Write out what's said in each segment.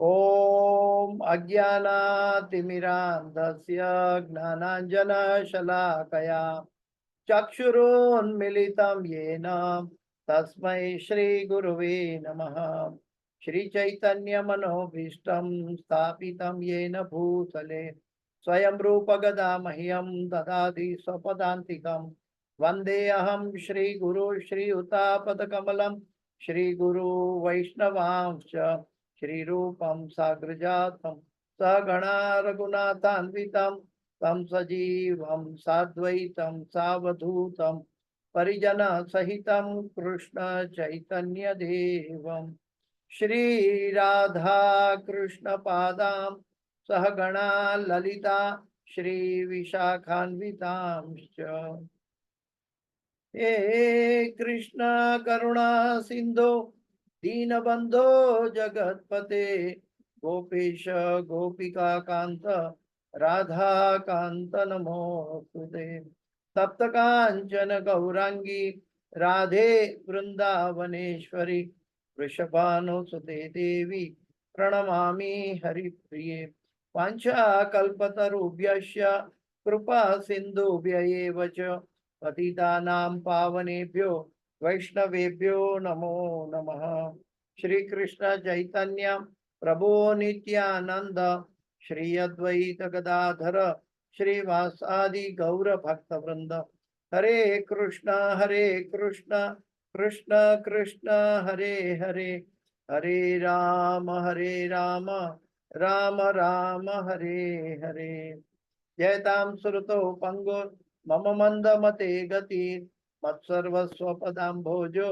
ओम अज्ञानातिमिरान्धस्य ज्ञानाञ्जनशलाकया चक्षुरुन्मिलितं येन तस्मै श्रीगुरुवे नमः। श्रीचैतन्यमनोभीष्टं स्थापितं येन भूतले स्वयं रूपगदा मह्यं ददाति स्वपदान्तिकं। वन्देऽहं श्रीगुरु श्रीयुतापदकमलं श्रीगुरु वैष्णवांश्च श्रीरूपं साग्रजातं सगणा रघुनाथान्वितं तम सजीवं साद्वैतं सावधूतं परिजन सहितं कृष्ण चैतन्य देवं श्री राधा कृष्ण पादां सहगणा ललिता श्री विशाखान्वितांश्च। हे कृष्ण करुणा सिंधु दीनबंधो जगतपते गोपेश गोपिका कांत राधा कांत नमोस्तुते। तप्त कांचन गौरांगी राधे वृंदावनेश्वरी वृषभानुसुते देवी प्रणमामि हरिप्रिये। वाञ्छाकल्पतरुभ्यश्च कृपा सिन्धुभ्य एव च पतितानां पावनेभ्यो वैष्णवेभ्यो नमो नमः। श्री कृष्ण चैतन्य प्रभु नित्यानंद श्री अद्वैत गदाधर श्रीवासादि गौर भक्त वृंद हरे कृष्ण कृष्ण कृष्ण हरे हरे हरे राम राम राम हरे हरे। जयतां सुरतो पंगो मम मंद मते गति मत्सर्वस्वपदाम्भोजो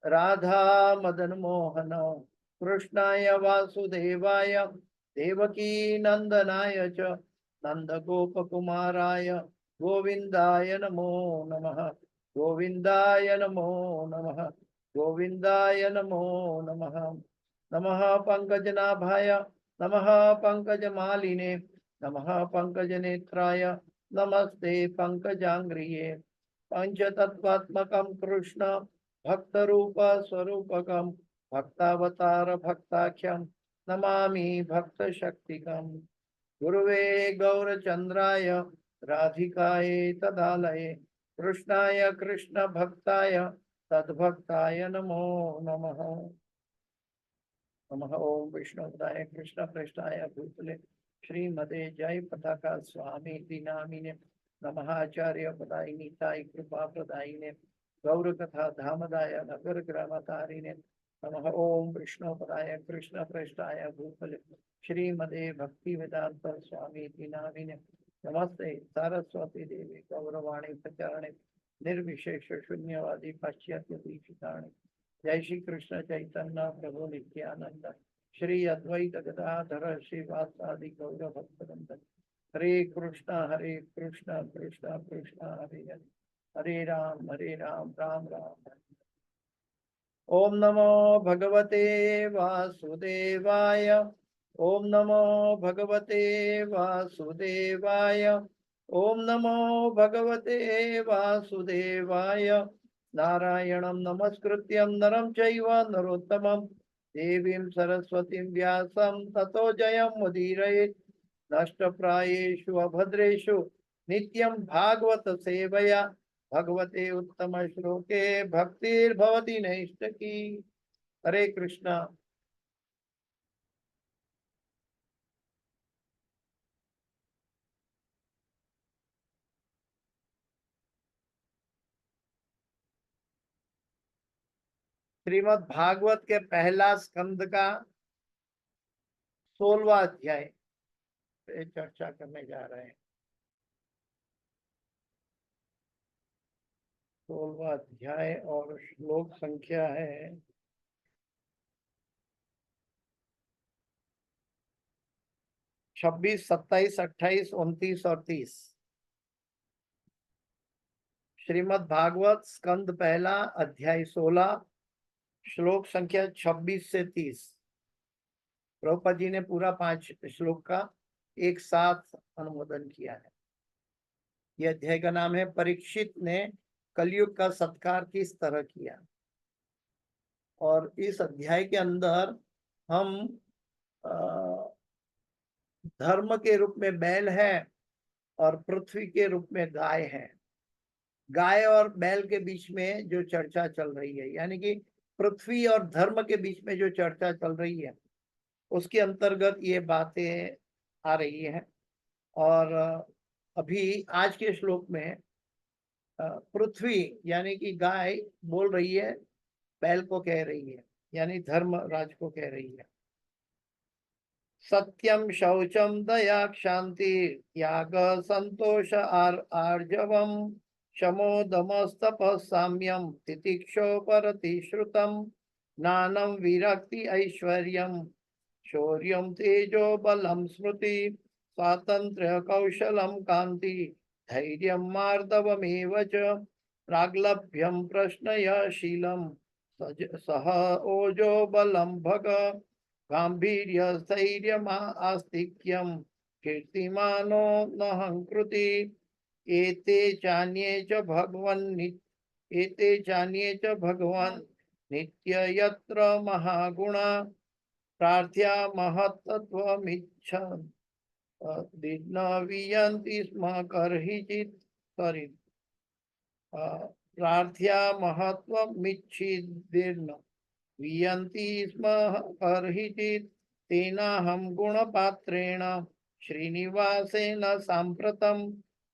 राधा मदन मोहन कृष्णाय वासुदेवाय देवकी नंदनाय च नंद गोप कुमाराय गोविंदाय नमो नमः गोविंदाय नमो नमः गोविंदाय नमो नमः। नमः पंकजनाभाय नमः पंकजमालिने नमः पंकजनेत्राय नमस्ते पंकजांग्रिये। पंचतत्वात्मकं कृष्ण भक्तरूप स्वरूपकं भक्तावतार भक्ताख्यं नमामि भक्तशक्तिकम्। गुरुवे गौरचंद्राय राधिकाये तदालये कृष्णाय कृष्ण भक्ताय तद्भक्ताय नमो नमः। नमः ओम विष्णुपदाय कृष्ण पृष्ठाय भूतले श्रीमते जय पताका स्वामी नामिने नमः आचार्य पदायिनी ताई कृपा प्रदायिने गौर कथा धामदाय नगर ग्रामतारिणे नमः ओम विष्णुपदाय कृष्ण पृष्ठाय भूतले श्रीमते भक्ति वेदांत स्वामी नामिने नमस्ते सरस्वती देवी गौरवाणी प्रचारणे निर्विशेष शून्यवादी पाश्चात्य दीक्षिताणे। जय श्री कृष्ण चैतन्य प्रभु नित्यानंद श्री अद्वैत गदाधर श्रीवासादि गौर भक्तवृंद हरे कृष्ण कृष्ण कृष्ण हरे हरे हरे राम राम राम हरे। ओम नमो भगवते वासुदेवाय ओम नमो भगवते वासुदेवाय ओम नमो भगवते वासुदेवाय। नारायणं नमस्कृत्यं नरं चैव नरोत्तमं देवीं सरस्वतीं व्यासं ततो जयमुदीरयेत्। नष्टप्रायेषु अभद्रेषु नित्यं भागवत सेवया भगवते उत्तम श्लोके भक्तिर्भवति नैष्टकी। हरे कृष्णा। श्रीमद् भागवत के पहला स्कंद का 16वां अध्याय पे चर्चा करने जा रहे हैं। 16वां अध्याय और श्लोक संख्या है 26, 27, 28, 29 और 30। श्रीमद् भागवत स्कंद पहला अध्याय 16 श्लोक संख्या 26 से 30। प्रभुपाद जी ने पूरा 5 श्लोक का एक साथ अनुमोदन किया है। यह अध्याय का नाम है परीक्षित ने कलयुग का सत्कार किस तरह किया। और इस अध्याय के अंदर हम धर्म के रूप में बैल है और पृथ्वी के रूप में गाय है। गाय और बैल के बीच में जो चर्चा चल रही है, यानी कि पृथ्वी और धर्म के बीच में जो चर्चा चल रही है, उसके अंतर्गत ये बातें आ रही है। और अभी आज के श्लोक में पृथ्वी यानी कि गाय बोल रही है, बैल को कह रही है, यानी धर्मराज को कह रही है। सत्यम शौचम दया क्षांति त्याग संतोष आर्जवम शमो दमस्तप साम्यम तितिक्षोपरति श्रुतम ज्ञानम विरक्ति ऐश्वर्यम शौर्यम तेजो बलम स्मृति स्वातंत्र्य कौशलम कांति धैर्यम मार्दवमेव च प्राग्लभ्यम प्रश्नयशीलम सह ओजो बलम भग गांभीर्य स्थैर्य आस्तिक्यम कीर्तिमानो नहंकृति एते चान्ये च भगवन् नित्य यत्र महागुणा प्रार्थ्या महत्त्वमिच्छन् दिग्न वियन्ति स्म कर्हिचित् प्रार्थ्या महत्त्वमिच्छिद्दिर्न वियन्ति स्म कर्हिचित् तेनाहं गुणपात्रेण श्रीनिवासेन साम्प्रतं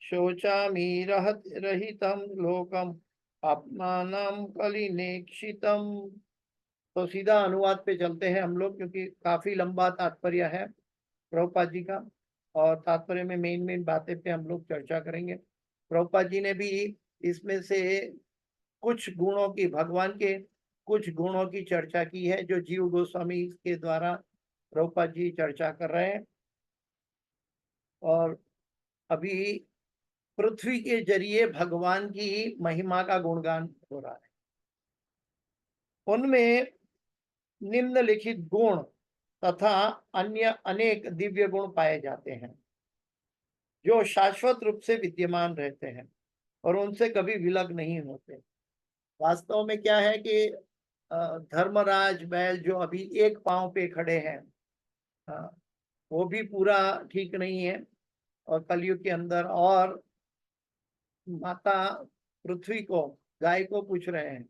शोचामि रहितं लोकम् आत्मानं कलिनेक्षितम्। तो सीधा अनुवाद पे चलते हैं हम लोग, क्योंकि काफी लंबा तात्पर्य है प्रभुपाद जी का, और तात्पर्य में मेन बातें पे हम लोग चर्चा करेंगे। प्रभुपाद जी ने भी इसमें से कुछ गुणों की, भगवान के कुछ गुणों की चर्चा की है, जो जीव गोस्वामी के द्वारा प्रभुपाद जी चर्चा कर रहे हैं। और अभी पृथ्वी के जरिए भगवान की महिमा का गुणगान हो रहा है। उनमें निम्नलिखित गुण तथा अन्य अनेक दिव्य गुण पाए जाते हैं, जो शाश्वत रूप से विद्यमान रहते हैं और उनसे कभी विलग नहीं होते। वास्तव में क्या है कि धर्मराज बैल जो अभी एक पांव पे खड़े हैं, वो भी पूरा ठीक नहीं है, और कलयुग के अंदर, और माता पृथ्वी को, गाय को पूछ रहे हैं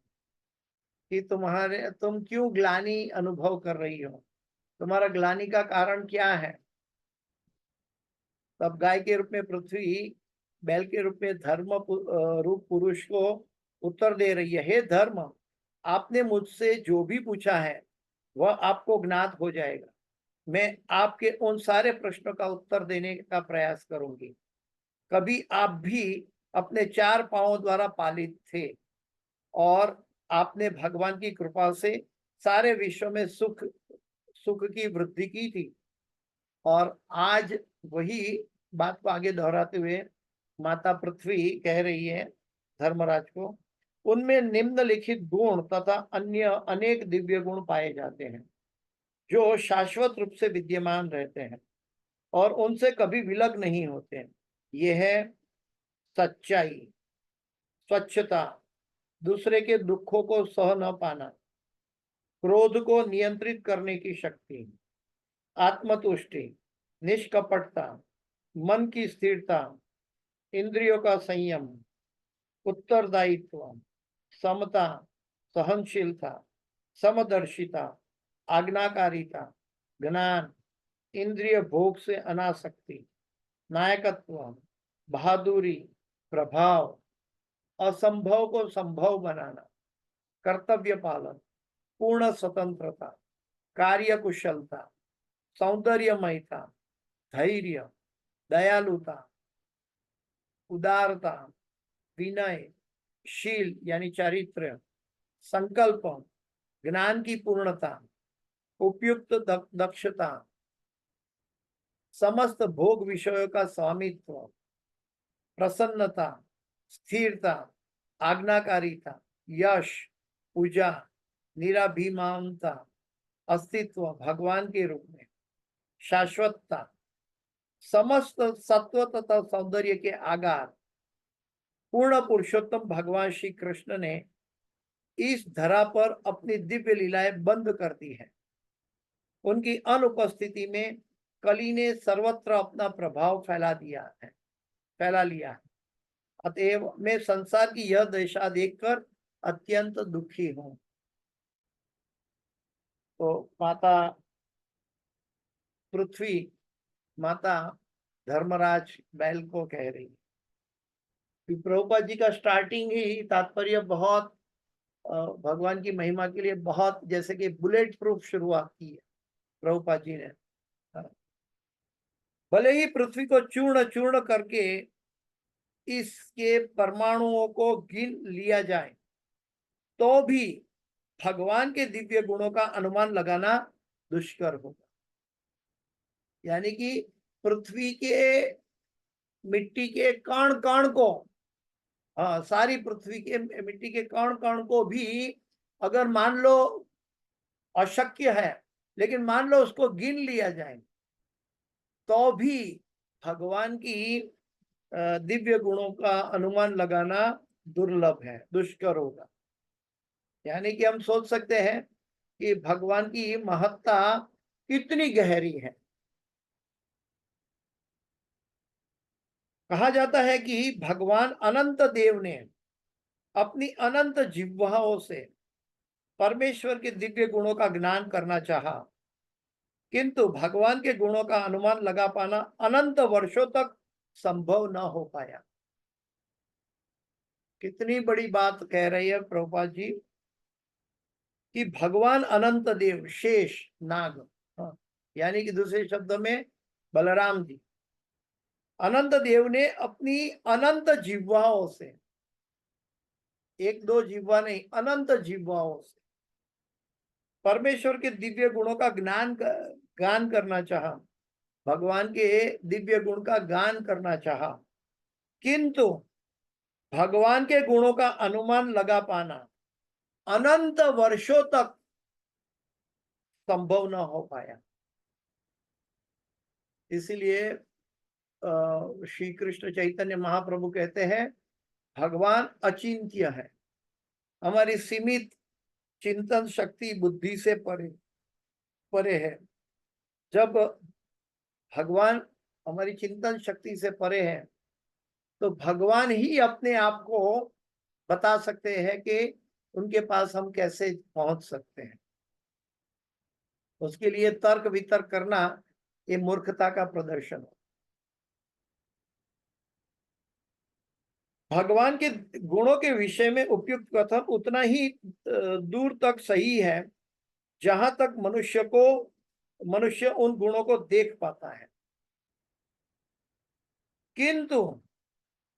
कि तुम क्यों ग्लानि अनुभव कर रही हो, तुम्हारा ग्लानि का कारण क्या है। तब गाय के रूप में पृथ्वी बैल के रूप में धर्म रूप पुरुष को उत्तर दे रही है, हे धर्म, आपने मुझसे जो भी पूछा है वह आपको ज्ञात हो जाएगा। मैं आपके उन सारे प्रश्नों का उत्तर देने का प्रयास करूंगी। कभी आप भी अपने 4 पांवों द्वारा पालित थे और आपने भगवान की कृपा से सारे विश्व में सुख की वृद्धि की थी। और आज वही बात को आगे दोहराते हुए माता पृथ्वी कह रही है धर्मराज को, उनमें निम्नलिखित गुण तथा अन्य अनेक दिव्य गुण पाए जाते हैं, जो शाश्वत रूप से विद्यमान रहते हैं और उनसे कभी विलग नहीं होते हैं। ये है सच्चाई, स्वच्छता, दूसरे के दुखों को सह न पाना, क्रोध को नियंत्रित करने की शक्ति, आत्मतुष्टि, निष्कपटता, मन की स्थिरता, इंद्रियों का संयम, उत्तरदायित्व, समता, सहनशीलता, समदर्शिता, आज्ञाकारिता, ज्ञान, इंद्रिय भोग से अनासक्ति, नायकत्व, बहादुरी, प्रभाव, असंभव को संभव बनाना, कर्तव्य पालन, पूर्ण स्वतंत्रता, कार्य कुशलता, सौंदर्यमयता, धैर्य, दयालुता, उदारता, विनय, शील यानी चारित्र्य, संकल्प, ज्ञान की पूर्णता, उपयुक्त दक्षता, समस्त भोग विषयों का स्वामित्व, प्रसन्नता, स्थिरता, आज्ञाकारिता, यश, पूजा, निराभिमानता, अस्तित्व भगवान के रूप में, शाश्वतता, समस्त सत्व तथा सौंदर्य के आगार, पूर्ण पुरुषोत्तम भगवान श्री कृष्ण ने इस धरा पर अपनी दिव्य लीलाएं बंद कर दी है। उनकी अनुपस्थिति में कली ने सर्वत्र अपना प्रभाव फैला लिया है। अतएव मैं संसार की यह दशा देखकर अत्यंत दुखी हूं। तो माता पृथ्वी, माता धर्मराज बैल को कह रही है। प्रभुपाद जी का स्टार्टिंग ही तात्पर्य बहुत भगवान की महिमा के लिए बहुत जैसे कि बुलेट प्रूफ शुरुआत की है प्रभुपाद जी ने। भले ही पृथ्वी को चूर्ण चूर्ण करके इसके परमाणुओं को गिन लिया जाए तो भी भगवान के दिव्य गुणों का अनुमान लगाना दुष्कर होगा। यानी कि पृथ्वी के मिट्टी के कण कण को, हाँ, सारी पृथ्वी के मिट्टी के कण कण को भी अगर मान लो अशक्य है, लेकिन मान लो उसको गिन लिया जाए तो भी भगवान की दिव्य गुणों का अनुमान लगाना दुर्लभ है, दुष्कर होगा। यानी कि हम सोच सकते हैं कि भगवान की महत्ता कितनी गहरी है। कहा जाता है कि भगवान अनंत देव ने अपनी अनंत जिह्वाओं से परमेश्वर के दिव्य गुणों का ज्ञान करना चाहा, किंतु भगवान के गुणों का अनुमान लगा पाना अनंत वर्षों तक संभव न हो पाया। कितनी बड़ी बात कह रही है प्रभुपाद जी कि भगवान अनंत देव, शेष नाग, हाँ, यानी कि दूसरे शब्दों में बलराम जी, अनंत देव ने अपनी अनंत जिह्वाओं से, एक दो जिह्वा नहीं, अनंत जिह्वाओं से परमेश्वर के दिव्य गुणों का गान करना चाहा, भगवान के दिव्य गुण का गान करना चाहा, किंतु भगवान के गुणों का अनुमान लगा पाना अनंत वर्षों तक संभव न हो पाया। इसीलिए श्री कृष्ण चैतन्य महाप्रभु कहते हैं भगवान अचिंत्य है, हमारी सीमित चिंतन शक्ति बुद्धि से परे है। जब भगवान हमारी चिंतन शक्ति से परे है तो भगवान ही अपने आप को बता सकते हैं कि उनके पास हम कैसे पहुंच सकते हैं। उसके लिए तर्क वितर्क करना ये मूर्खता का प्रदर्शन है। भगवान के गुणों के विषय में उपयुक्त कथन उतना ही दूर तक सही है जहां तक मनुष्य उन गुणों को देख पाता है, किंतु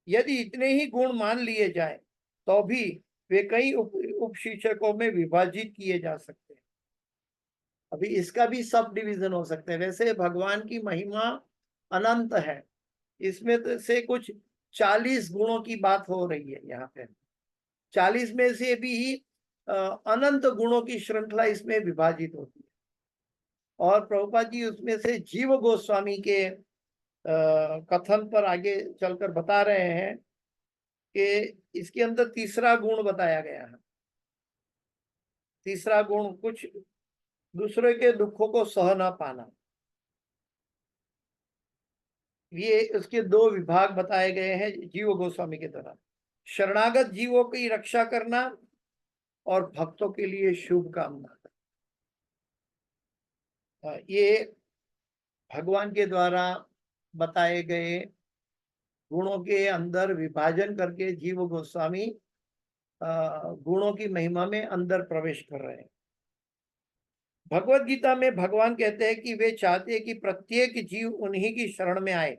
यदि इतने ही गुण मान लिए जाए तो भी वे कई उपशिक्षकों में विभाजित किए जा सकते हैं। अभी इसका भी सब डिवीजन हो सकते हैं। वैसे भगवान की महिमा अनंत है, इसमें से कुछ 40 गुणों की बात हो रही है यहाँ पे। 40 में से भी अनंत गुणों की श्रृंखला इसमें विभाजित होती है। और प्रभुपाद जी उसमें से जीव गोस्वामी के कथन पर आगे चलकर बता रहे हैं कि इसके अंदर तीसरा गुण बताया गया है। तीसरा गुण कुछ दूसरे के दुखों को सह ना पाना। ये उसके दो विभाग बताए गए हैं जीव गोस्वामी के द्वारा, शरणागत जीवों की रक्षा करना और भक्तों के लिए शुभ कामना। ये भगवान के द्वारा बताए गए गुणों के अंदर विभाजन करके जीव गोस्वामी गुणों की महिमा में अंदर प्रवेश कर रहे हैं। भगवत गीता में भगवान कहते हैं कि वे चाहते हैं कि प्रत्येक जीव उन्हीं की शरण में आए,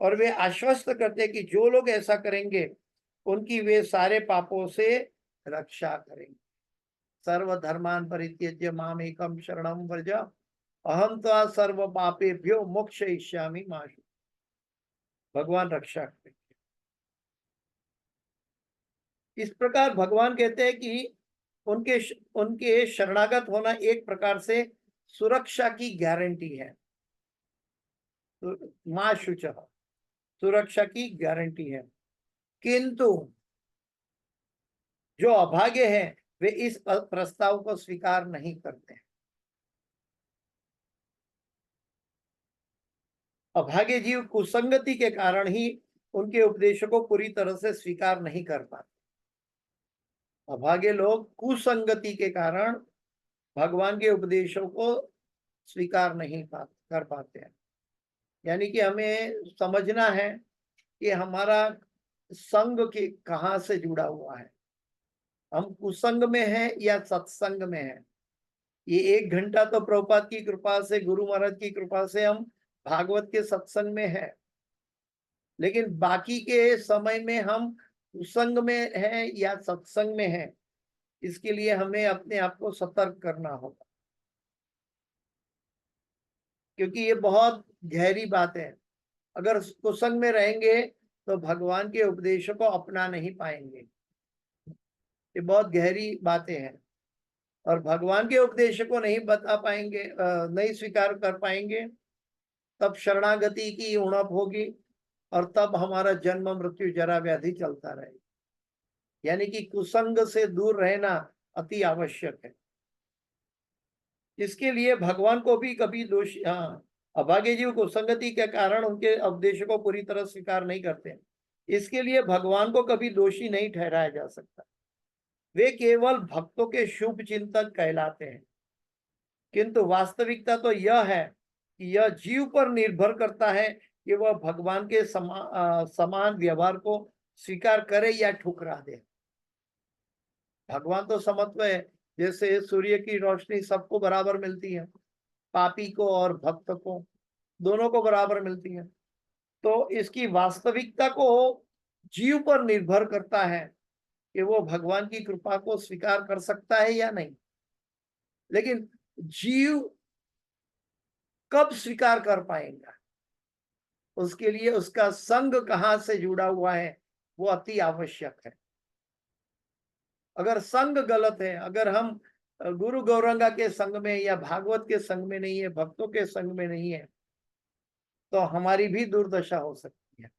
और वे आश्वस्त करते हैं कि जो लोग ऐसा करेंगे उनकी वे सारे पापों से रक्षा करेंगे। सर्वधर्मान परित्यज्य माम एकम शरणम व्रज अहम त्वा सर्व पापेभ्यो मोक्षयिष्यामि मा शुचः। भगवान रक्षा करेंगे। इस प्रकार भगवान कहते हैं कि उनके शरणागत होना एक प्रकार से सुरक्षा की गारंटी है। मां शुचः, सुरक्षा की गारंटी है। किंतु जो अभागे हैं वे इस प्रस्ताव को स्वीकार नहीं करते हैं। अभागे जीव कुसंगति के कारण ही उनके उपदेशों को पूरी तरह से स्वीकार नहीं कर पाते। अभागे लोग कुसंगति के कारण भगवान के उपदेशों को स्वीकार नहीं कर पाते हैं। यानी कि हमें समझना है कि हमारा संग के कहाँ से जुड़ा हुआ है, हम कुसंग में हैं या सत्संग में हैं। ये 1 घंटा तो प्रभुपाद की कृपा से, गुरु महाराज की कृपा से हम भागवत के सत्संग में हैं, लेकिन बाकी के समय में हम कुसंग में हैं या सत्संग में हैं, इसके लिए हमें अपने आप को सतर्क करना होगा, क्योंकि ये बहुत गहरी बात है। अगर कुसंग में रहेंगे तो भगवान के उपदेशों को अपना नहीं पाएंगे। ये बहुत गहरी बातें हैं, और भगवान के उपदेशों को नहीं बता पाएंगे, नहीं स्वीकार कर पाएंगे, तब शरणागति की उणप होगी, और तब हमारा जन्म मृत्यु जरा व्याधि चलता रहेगा। यानी कि कुसंग से दूर रहना अति आवश्यक है। इसके लिए भगवान को भी कभी दोष, अभागे जीव कुसंगति के कारण उनके उपदेशों को पूरी तरह स्वीकार नहीं करते, इसके लिए भगवान को कभी दोषी नहीं ठहराया जा सकता। वे केवल भक्तों के शुभ चिंतक कहलाते हैं, किंतु वास्तविकता तो यह है कि यह जीव पर निर्भर करता है कि वह भगवान के समान व्यवहार को स्वीकार करे या ठुकरा दे। भगवान तो समत्व है, जैसे सूर्य की रोशनी सबको बराबर मिलती है, पापी को और भक्त को, दोनों को बराबर मिलती है। तो इसकी वास्तविकता को जीव पर निर्भर करता है कि वो भगवान की कृपा को स्वीकार कर सकता है या नहीं। लेकिन जीव कब स्वीकार कर पाएगा, उसके लिए उसका संग कहाँ से जुड़ा हुआ है वो अति आवश्यक है। अगर संग गलत है, अगर हम गुरु गौरंगा के संग में या भागवत के संग में नहीं है, भक्तों के संग में नहीं है, तो हमारी भी दुर्दशा हो सकती है।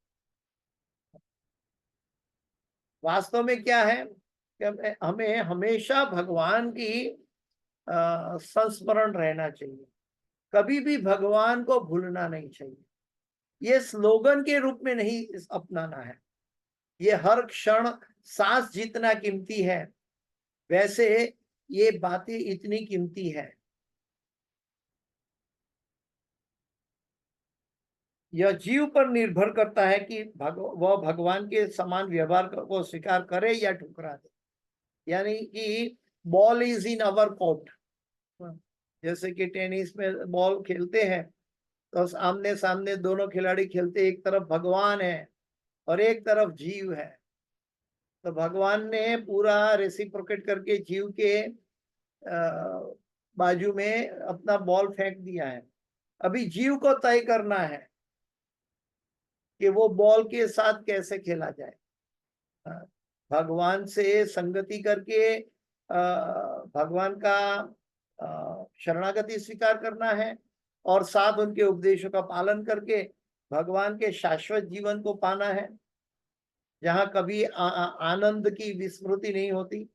वास्तव में क्या है कि हमें हमेशा भगवान की संस्मरण रहना चाहिए, कभी भी भगवान को भूलना नहीं चाहिए। ये स्लोगन के रूप में नहीं अपनाना है, ये हर क्षण सांस जितना कीमती है, वैसे ये बातें इतनी कीमती है। यह जीव पर निर्भर करता है कि वह भगवान के समान व्यवहार को स्वीकार करे या ठुकरा दे। यानी कि ball is in our court, जैसे कि टेनिस में बॉल खेलते हैं तो आमने सामने दोनों खिलाड़ी खेलते, एक तरफ भगवान है और एक तरफ जीव है। तो भगवान ने पूरा रेसिप्रोकेट करके जीव के बाजू में अपना बॉल फेंक दिया है। अभी जीव को तय करना है कि वो बॉल के साथ कैसे खेला जाए। भगवान से संगति करके भगवान का शरणागति स्वीकार करना है, और साथ उनके उपदेशों का पालन करके भगवान के शाश्वत जीवन को पाना है, जहां कभी आनंद की विस्मृति नहीं होती।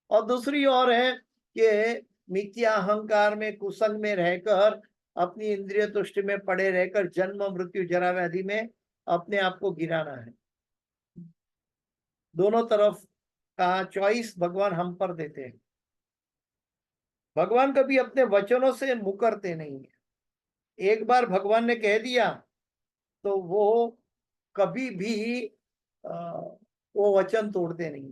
और दूसरी ओर है कि मिथ्या अहंकार में, कुसंग में रहकर, अपनी इंद्रिय तुष्टि में पड़े रहकर जन्म मृत्यु जरा व्याधि में अपने आप को गिराना है। दोनों तरफ का चॉइस भगवान हम पर देते हैं। भगवान कभी अपने वचनों से मुकरते नहीं है। एक बार भगवान ने कह दिया तो वो कभी भी वो वचन तोड़ते नहीं।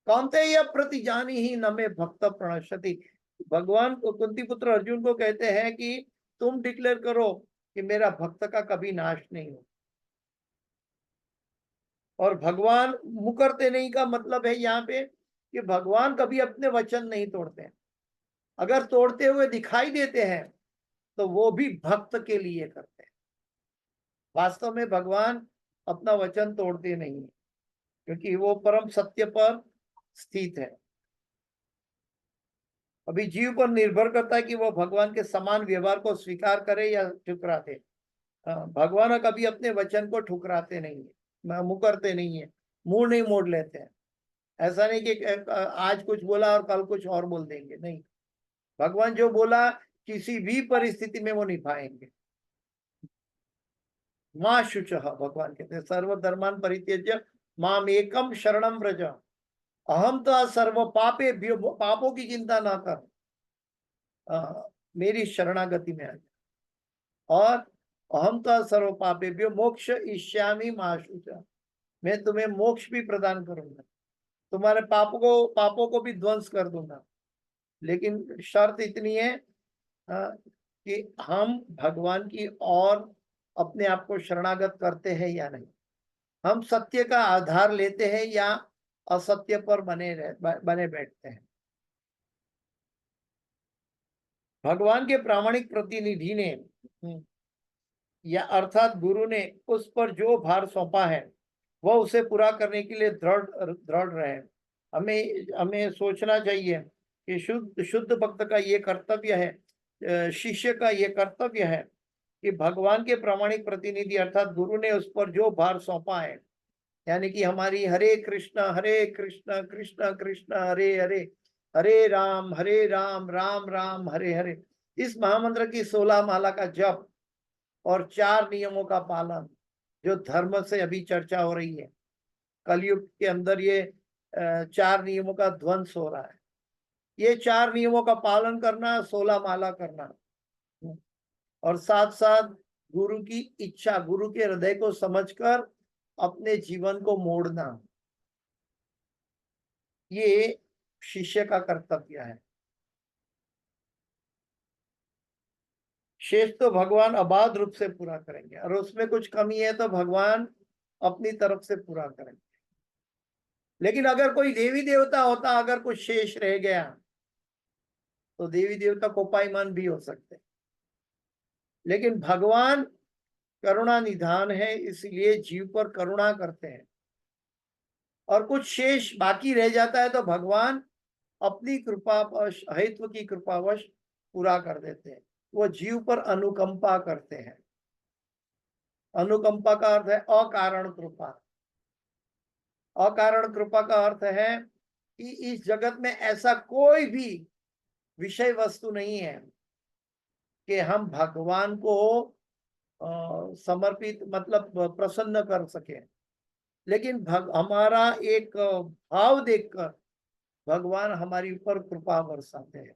कांते या प्रतिजानी ही न में भक्त प्रणश्यति। भगवान को कुंती पुत्र अर्जुन को कहते हैं कि तुम डिक्लेयर करो कि मेरा भक्त का कभी नाश नहीं हो। और भगवान मुकरते नहीं का मतलब है यहाँ पे कि भगवान कभी अपने वचन नहीं तोड़ते हैं। अगर तोड़ते हुए दिखाई देते हैं तो वो भी भक्त के लिए करते हैं। वास्तव में भगवान अपना वचन तोड़ते नहीं है, क्योंकि वो परम सत्य पर स्थित है। अभी जीव पर निर्भर करता है कि वह भगवान के समान व्यवहार को स्वीकार करे या ठुकरा दे। भगवान कभी अपने वचन को ठुकराते नहीं है, मुकरते नहीं है, मुंह नहीं मोड़ लेते हैं। ऐसा नहीं कि आज कुछ बोला और कल कुछ और बोल देंगे, नहीं। भगवान जो बोला किसी भी परिस्थिति में वो निभाएंगे। माँ शुच, भगवान कहते हैं सर्वधर्मान परित्यज्य माम एकम शरणम व्रज, अहम तो सर्व पापे, पापों की चिंता ना कर, मेरी शरणागति में आ जा, और अहम तो सर्व पापेभ्यो मोक्ष इष्यामि मा शुच, मैं तुम्हें मोक्ष भी प्रदान करूंगा, तुम्हारे पापों को भी ध्वंस कर दूंगा। लेकिन शर्त इतनी है कि हम भगवान की और अपने आप को शरणागत करते हैं या नहीं, हम सत्य का आधार लेते हैं या असत्य पर बने बैठते हैं। भगवान के प्रामाणिक प्रतिनिधि ने या अर्थात गुरु ने उस पर जो भार सौंपा है वह उसे पूरा करने के लिए दृढ़ दृढ़ रहे। हमें हमें सोचना चाहिए कि शुद्ध शुद्ध भक्त का ये कर्तव्य है, शिष्य का ये कर्तव्य है कि भगवान के प्रामाणिक प्रतिनिधि अर्थात गुरु ने उस पर जो भार सौंपा है, यानी कि हमारी हरे कृष्ण कृष्ण कृष्ण हरे हरे, हरे राम राम हरे हरे, इस महामंत्र की 16 माला का जप और 4 नियमों का पालन, जो धर्म से अभी चर्चा हो रही है, कलयुग के अंदर ये 4 नियमों का ध्वंस हो रहा है, ये 4 नियमों का पालन करना, 16 माला करना, और साथ साथ गुरु की इच्छा, गुरु के हृदय को समझकर अपने जीवन को मोड़ना, ये शिष्य का कर्तव्य है। शेष तो भगवान अबाध रूप से पूरा करेंगे, और उसमें कुछ कमी है तो भगवान अपनी तरफ से पूरा करेंगे। लेकिन अगर कोई देवी देवता होता, अगर कुछ शेष रह गया तो देवी देवता कोपायमान भी हो सकते, लेकिन भगवान करुणा निधान है, इसलिए जीव पर करुणा करते हैं, और कुछ शेष बाकी रह जाता है तो भगवान अपनी कृपावश, हित्व की कृपावश पूरा कर देते हैं, वो जीव पर अनुकंपा करते हैं। अनुकंपा का अर्थ है अकारण कृपा। अकारण कृपा का अर्थ है कि इस जगत में ऐसा कोई भी विषय वस्तु नहीं है कि हम भगवान को समर्पित, मतलब प्रसन्न कर सके, लेकिन हमारा एक भाव देखकर भगवान हमारी ऊपर कृपा बरसाते हैं।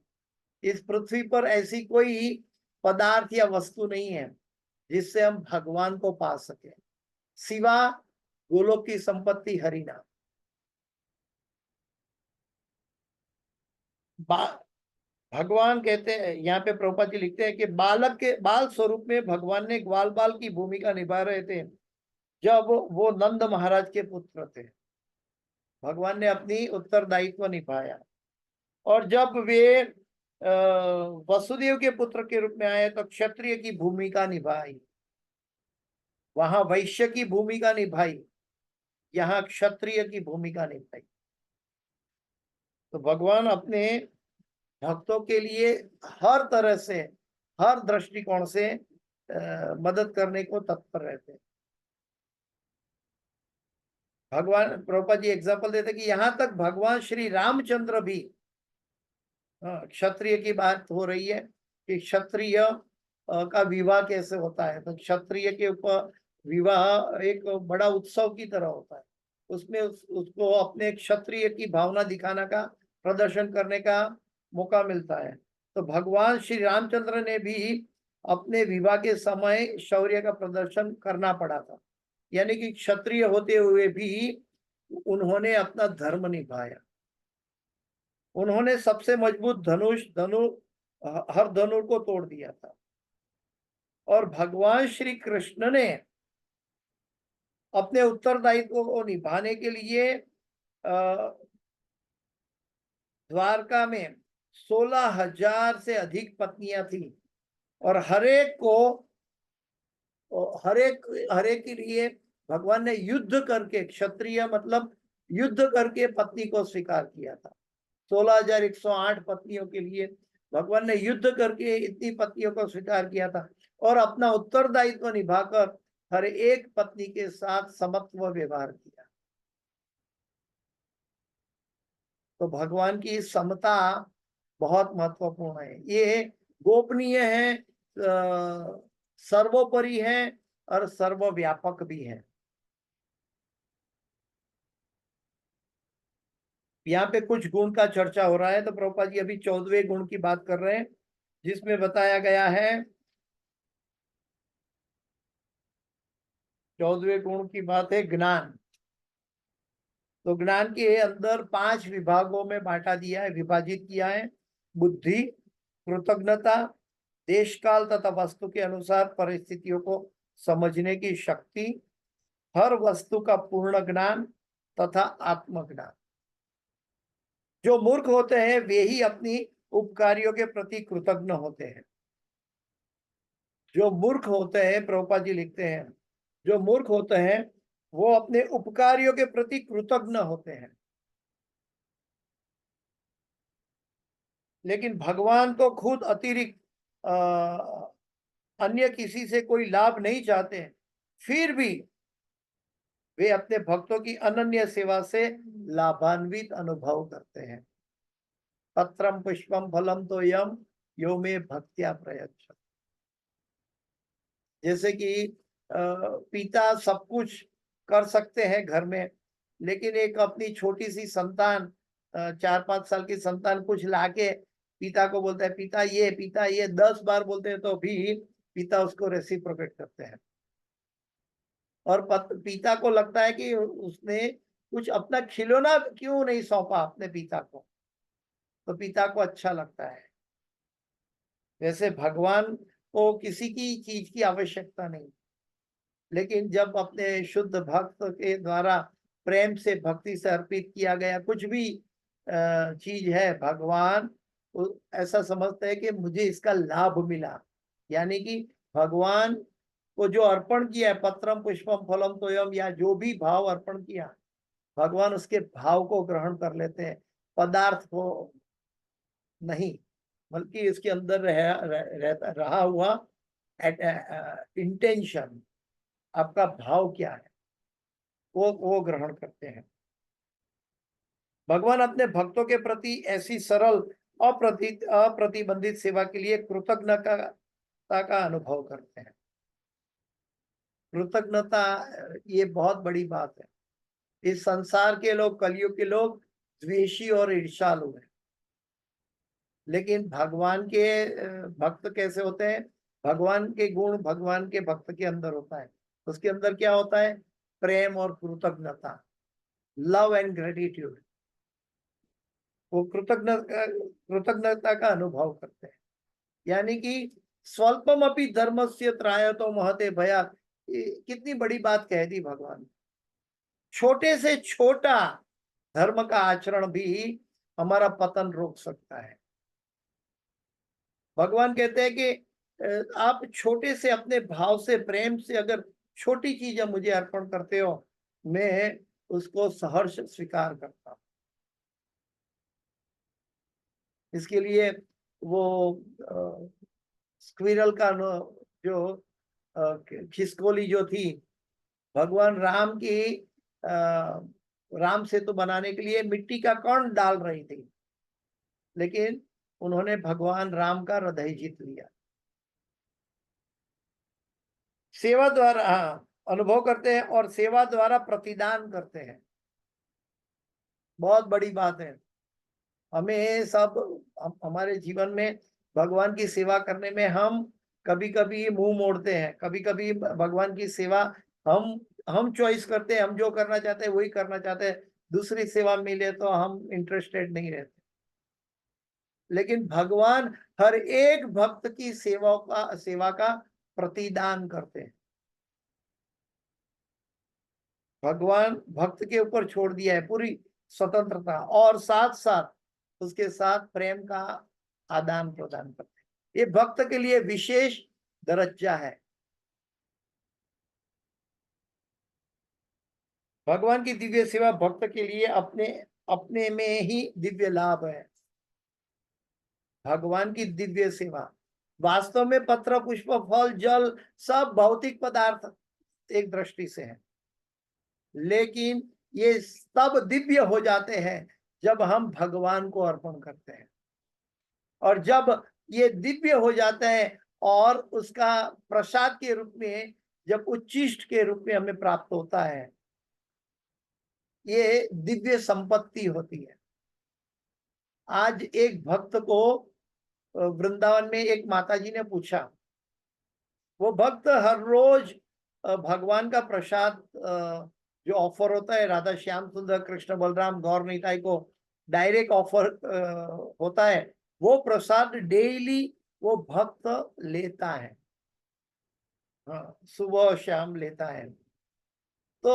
इस पृथ्वी पर ऐसी कोई पदार्थ या वस्तु नहीं है जिससे हम भगवान को पा सके, सिवा गोलोक की संपत्ति हरिनाम। भगवान कहते हैं, यहाँ पे प्रभुपाद जी लिखते हैं कि बालक के बाल स्वरूप में भगवान ने ग्वाल बाल की भूमिका निभा रहे थे जब वो नंद महाराज के पुत्र थे। भगवान ने अपनी उत्तरदायित्व निभाया, और जब वे वसुदेव के पुत्र के रूप में आए तो क्षत्रिय की भूमिका निभाई, वहां वैश्य की भूमिका निभाई, यहाँ क्षत्रिय की भूमिका निभाई। तो भगवान अपने भक्तों के लिए हर तरह से, हर दृष्टिकोण से मदद करने को तत्पर रहते हैं। भगवान, प्रभुपाद जी एग्जाम्पल देते कि यहाँ तक भगवान श्री रामचंद्र भी, क्षत्रिय की बात हो रही है कि क्षत्रिय का विवाह कैसे होता है, तो क्षत्रिय के ऊपर विवाह एक बड़ा उत्सव की तरह होता है, उसमें उसको अपने क्षत्रिय की भावना दिखाने का, प्रदर्शन करने का मौका मिलता है। तो भगवान श्री रामचंद्र ने भी अपने विवाह के समय शौर्य का प्रदर्शन करना पड़ा था, यानी कि क्षत्रिय होते हुए भी उन्होंने अपना धर्म निभाया। उन्होंने सबसे मजबूत हर धनुष को तोड़ दिया था, और भगवान श्री कृष्ण ने अपने उत्तरदायित्व को निभाने के लिए द्वारका में 16,000 से अधिक पत्नियां थी, और हरेक के लिए भगवान ने युद्ध करके, क्षत्रिय मतलब युद्ध करके पत्नी को स्वीकार किया था। 16,108 पत्नियों के लिए भगवान ने युद्ध करके इतनी पत्नियों को स्वीकार किया था, और अपना उत्तरदायित्व निभाकर हर एक पत्नी के साथ समत्व व्यवहार किया। तो भगवान की समता बहुत महत्वपूर्ण है, ये गोपनीय है, सर्वोपरि है, और सर्वव्यापक भी है। यहाँ पे कुछ गुण का चर्चा हो रहा है, तो प्रभुपाद जी अभी 14वें गुण की बात कर रहे हैं, जिसमें बताया गया है, 14वें गुण की बात है ज्ञान। तो ज्ञान के अंदर 5 विभागों में बांटा दिया है, विभाजित किया है। बुद्धि, कृतज्ञता, देश काल तथा वस्तु के अनुसार परिस्थितियों को समझने की शक्ति, हर वस्तु का पूर्ण ज्ञान तथा आत्मज्ञान। जो मूर्ख होते हैं वे ही अपनी उपकारियों के प्रति कृतज्ञ होते हैं। जो मूर्ख होते हैं, प्रभुपाद जी लिखते हैं, जो मूर्ख होते हैं वो अपने उपकारियों के प्रति कृतज्ञ होते हैं। लेकिन भगवान तो खुद अतिरिक्त अन्य किसी से कोई लाभ नहीं चाहते हैं, फिर भी वे अपने भक्तों की अनन्य सेवा से लाभान्वित अनुभव करते हैं। पत्रम पुष्पम फलम तो यम यो में भक्त्या प्रयच्छ। जैसे कि पिता सब कुछ कर सकते हैं घर में, लेकिन एक अपनी छोटी सी संतान, 4-5 साल की संतान कुछ लाके पिता को बोलता है पिता ये 10 बार बोलते हैं तो भी पिता उसको रेसिप्रोकेट करते हैं। और पिता को लगता है कि उसने कुछ अपना खिलौना क्यों नहीं सौंपा अपने पिता को, तो पिता को अच्छा लगता है। वैसे भगवान को किसी की चीज की आवश्यकता नहीं, लेकिन जब अपने शुद्ध भक्त के द्वारा प्रेम से भक्ति से अर्पित किया गया कुछ भी चीज है, भगवान ऐसा समझते हैं कि मुझे इसका लाभ मिला। यानी कि भगवान को जो अर्पण किया है, पत्रम पुष्पम फलम तोयम, या जो भी भाव अर्पण किया, भगवान उसके भाव को ग्रहण कर लेते हैं, पदार्थ को नहीं, बल्कि इसके अंदर रहा हुआ इंटेंशन, आपका भाव क्या है, वो ग्रहण करते हैं। भगवान अपने भक्तों के प्रति ऐसी सरल अप्रतिबंधित सेवा के लिए कृतज्ञता का अनुभव करते हैं। कृतज्ञता ये बहुत बड़ी बात है। इस संसार के लोग, कलयुग के लोग द्वेषी और ईर्ष्यालु हैं, लेकिन भगवान के भक्त कैसे होते हैं? भगवान के गुण भगवान के भक्त के अंदर होता है। उसके अंदर क्या होता है? प्रेम और कृतज्ञता, लव एंड ग्रेटिट्यूड। वो कृतज्ञता का अनुभव करते हैं। यानी कि स्वल्पम अपि धर्मस्य त्रायतो महते भयात्। कितनी बड़ी बात कह दी भगवान। छोटे से छोटा धर्म का आचरण भी हमारा पतन रोक सकता है। भगवान कहते हैं कि आप छोटे से अपने भाव से, प्रेम से अगर छोटी चीज मुझे अर्पण करते हो, मैं उसको सहर्ष स्वीकार करता हूं। इसके लिए वो स्क्विरल का जो खिसकोली जो थी, भगवान राम की राम सेतु बनाने के लिए मिट्टी का कण डाल रही थी, लेकिन उन्होंने भगवान राम का हृदय जीत लिया। सेवा द्वारा अनुभव करते हैं और सेवा द्वारा प्रतिदान करते हैं। बहुत बड़ी बात है। हमें सब हमारे जीवन में भगवान की सेवा करने में हम कभी कभी मुंह मोड़ते हैं, कभी कभी भगवान की सेवा हम चॉइस करते हैं, हम जो करना चाहते हैं वही करना चाहते हैं, दूसरी सेवा मिले तो हम इंटरेस्टेड नहीं रहते। लेकिन भगवान हर एक भक्त की सेवा का प्रतिदान करते हैं। भगवान भक्त के ऊपर छोड़ दिया है पूरी स्वतंत्रता, और साथ साथ उसके साथ प्रेम का आदान प्रदान करते हैं। ये भक्त के लिए विशेष दर्जा है। भगवान की दिव्य सेवा भक्त के लिए अपने अपने में ही दिव्य लाभ है। भगवान की दिव्य सेवा वास्तव में पत्र, पुष्प, फल, जल सब भौतिक पदार्थ एक दृष्टि से है, लेकिन ये सब दिव्य हो जाते हैं जब हम भगवान को अर्पण करते हैं। और जब ये दिव्य हो जाता है और उसका प्रसाद के रूप में जब उच्चिष्ट के रूप में हमें प्राप्त होता है, ये दिव्य संपत्ति होती है। आज एक भक्त को वृंदावन में एक माताजी ने पूछा, वो भक्त हर रोज भगवान का प्रसाद जो ऑफर होता है, राधा श्याम सुंदर कृष्ण बलराम गौर निताई को डायरेक्ट ऑफर होता है, वो प्रसाद डेली वो भक्त लेता है। हाँ, सुबह शाम लेता है। तो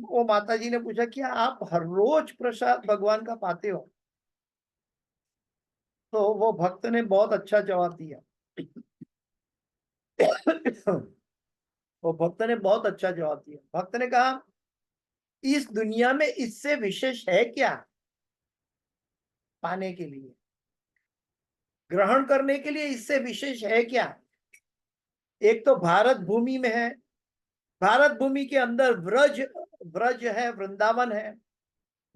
वो माताजी ने पूछा, क्या आप हर रोज प्रसाद भगवान का पाते हो? तो वो भक्त ने बहुत अच्छा जवाब दिया। वो भक्त ने बहुत अच्छा जवाब दिया। भक्त ने कहा, इस दुनिया में इससे विशेष है क्या पाने के लिए, ग्रहण करने के लिए इससे विशेष है क्या? एक तो भारत भूमि में है, भारत भूमि के अंदर व्रज व्रज है, वृंदावन है,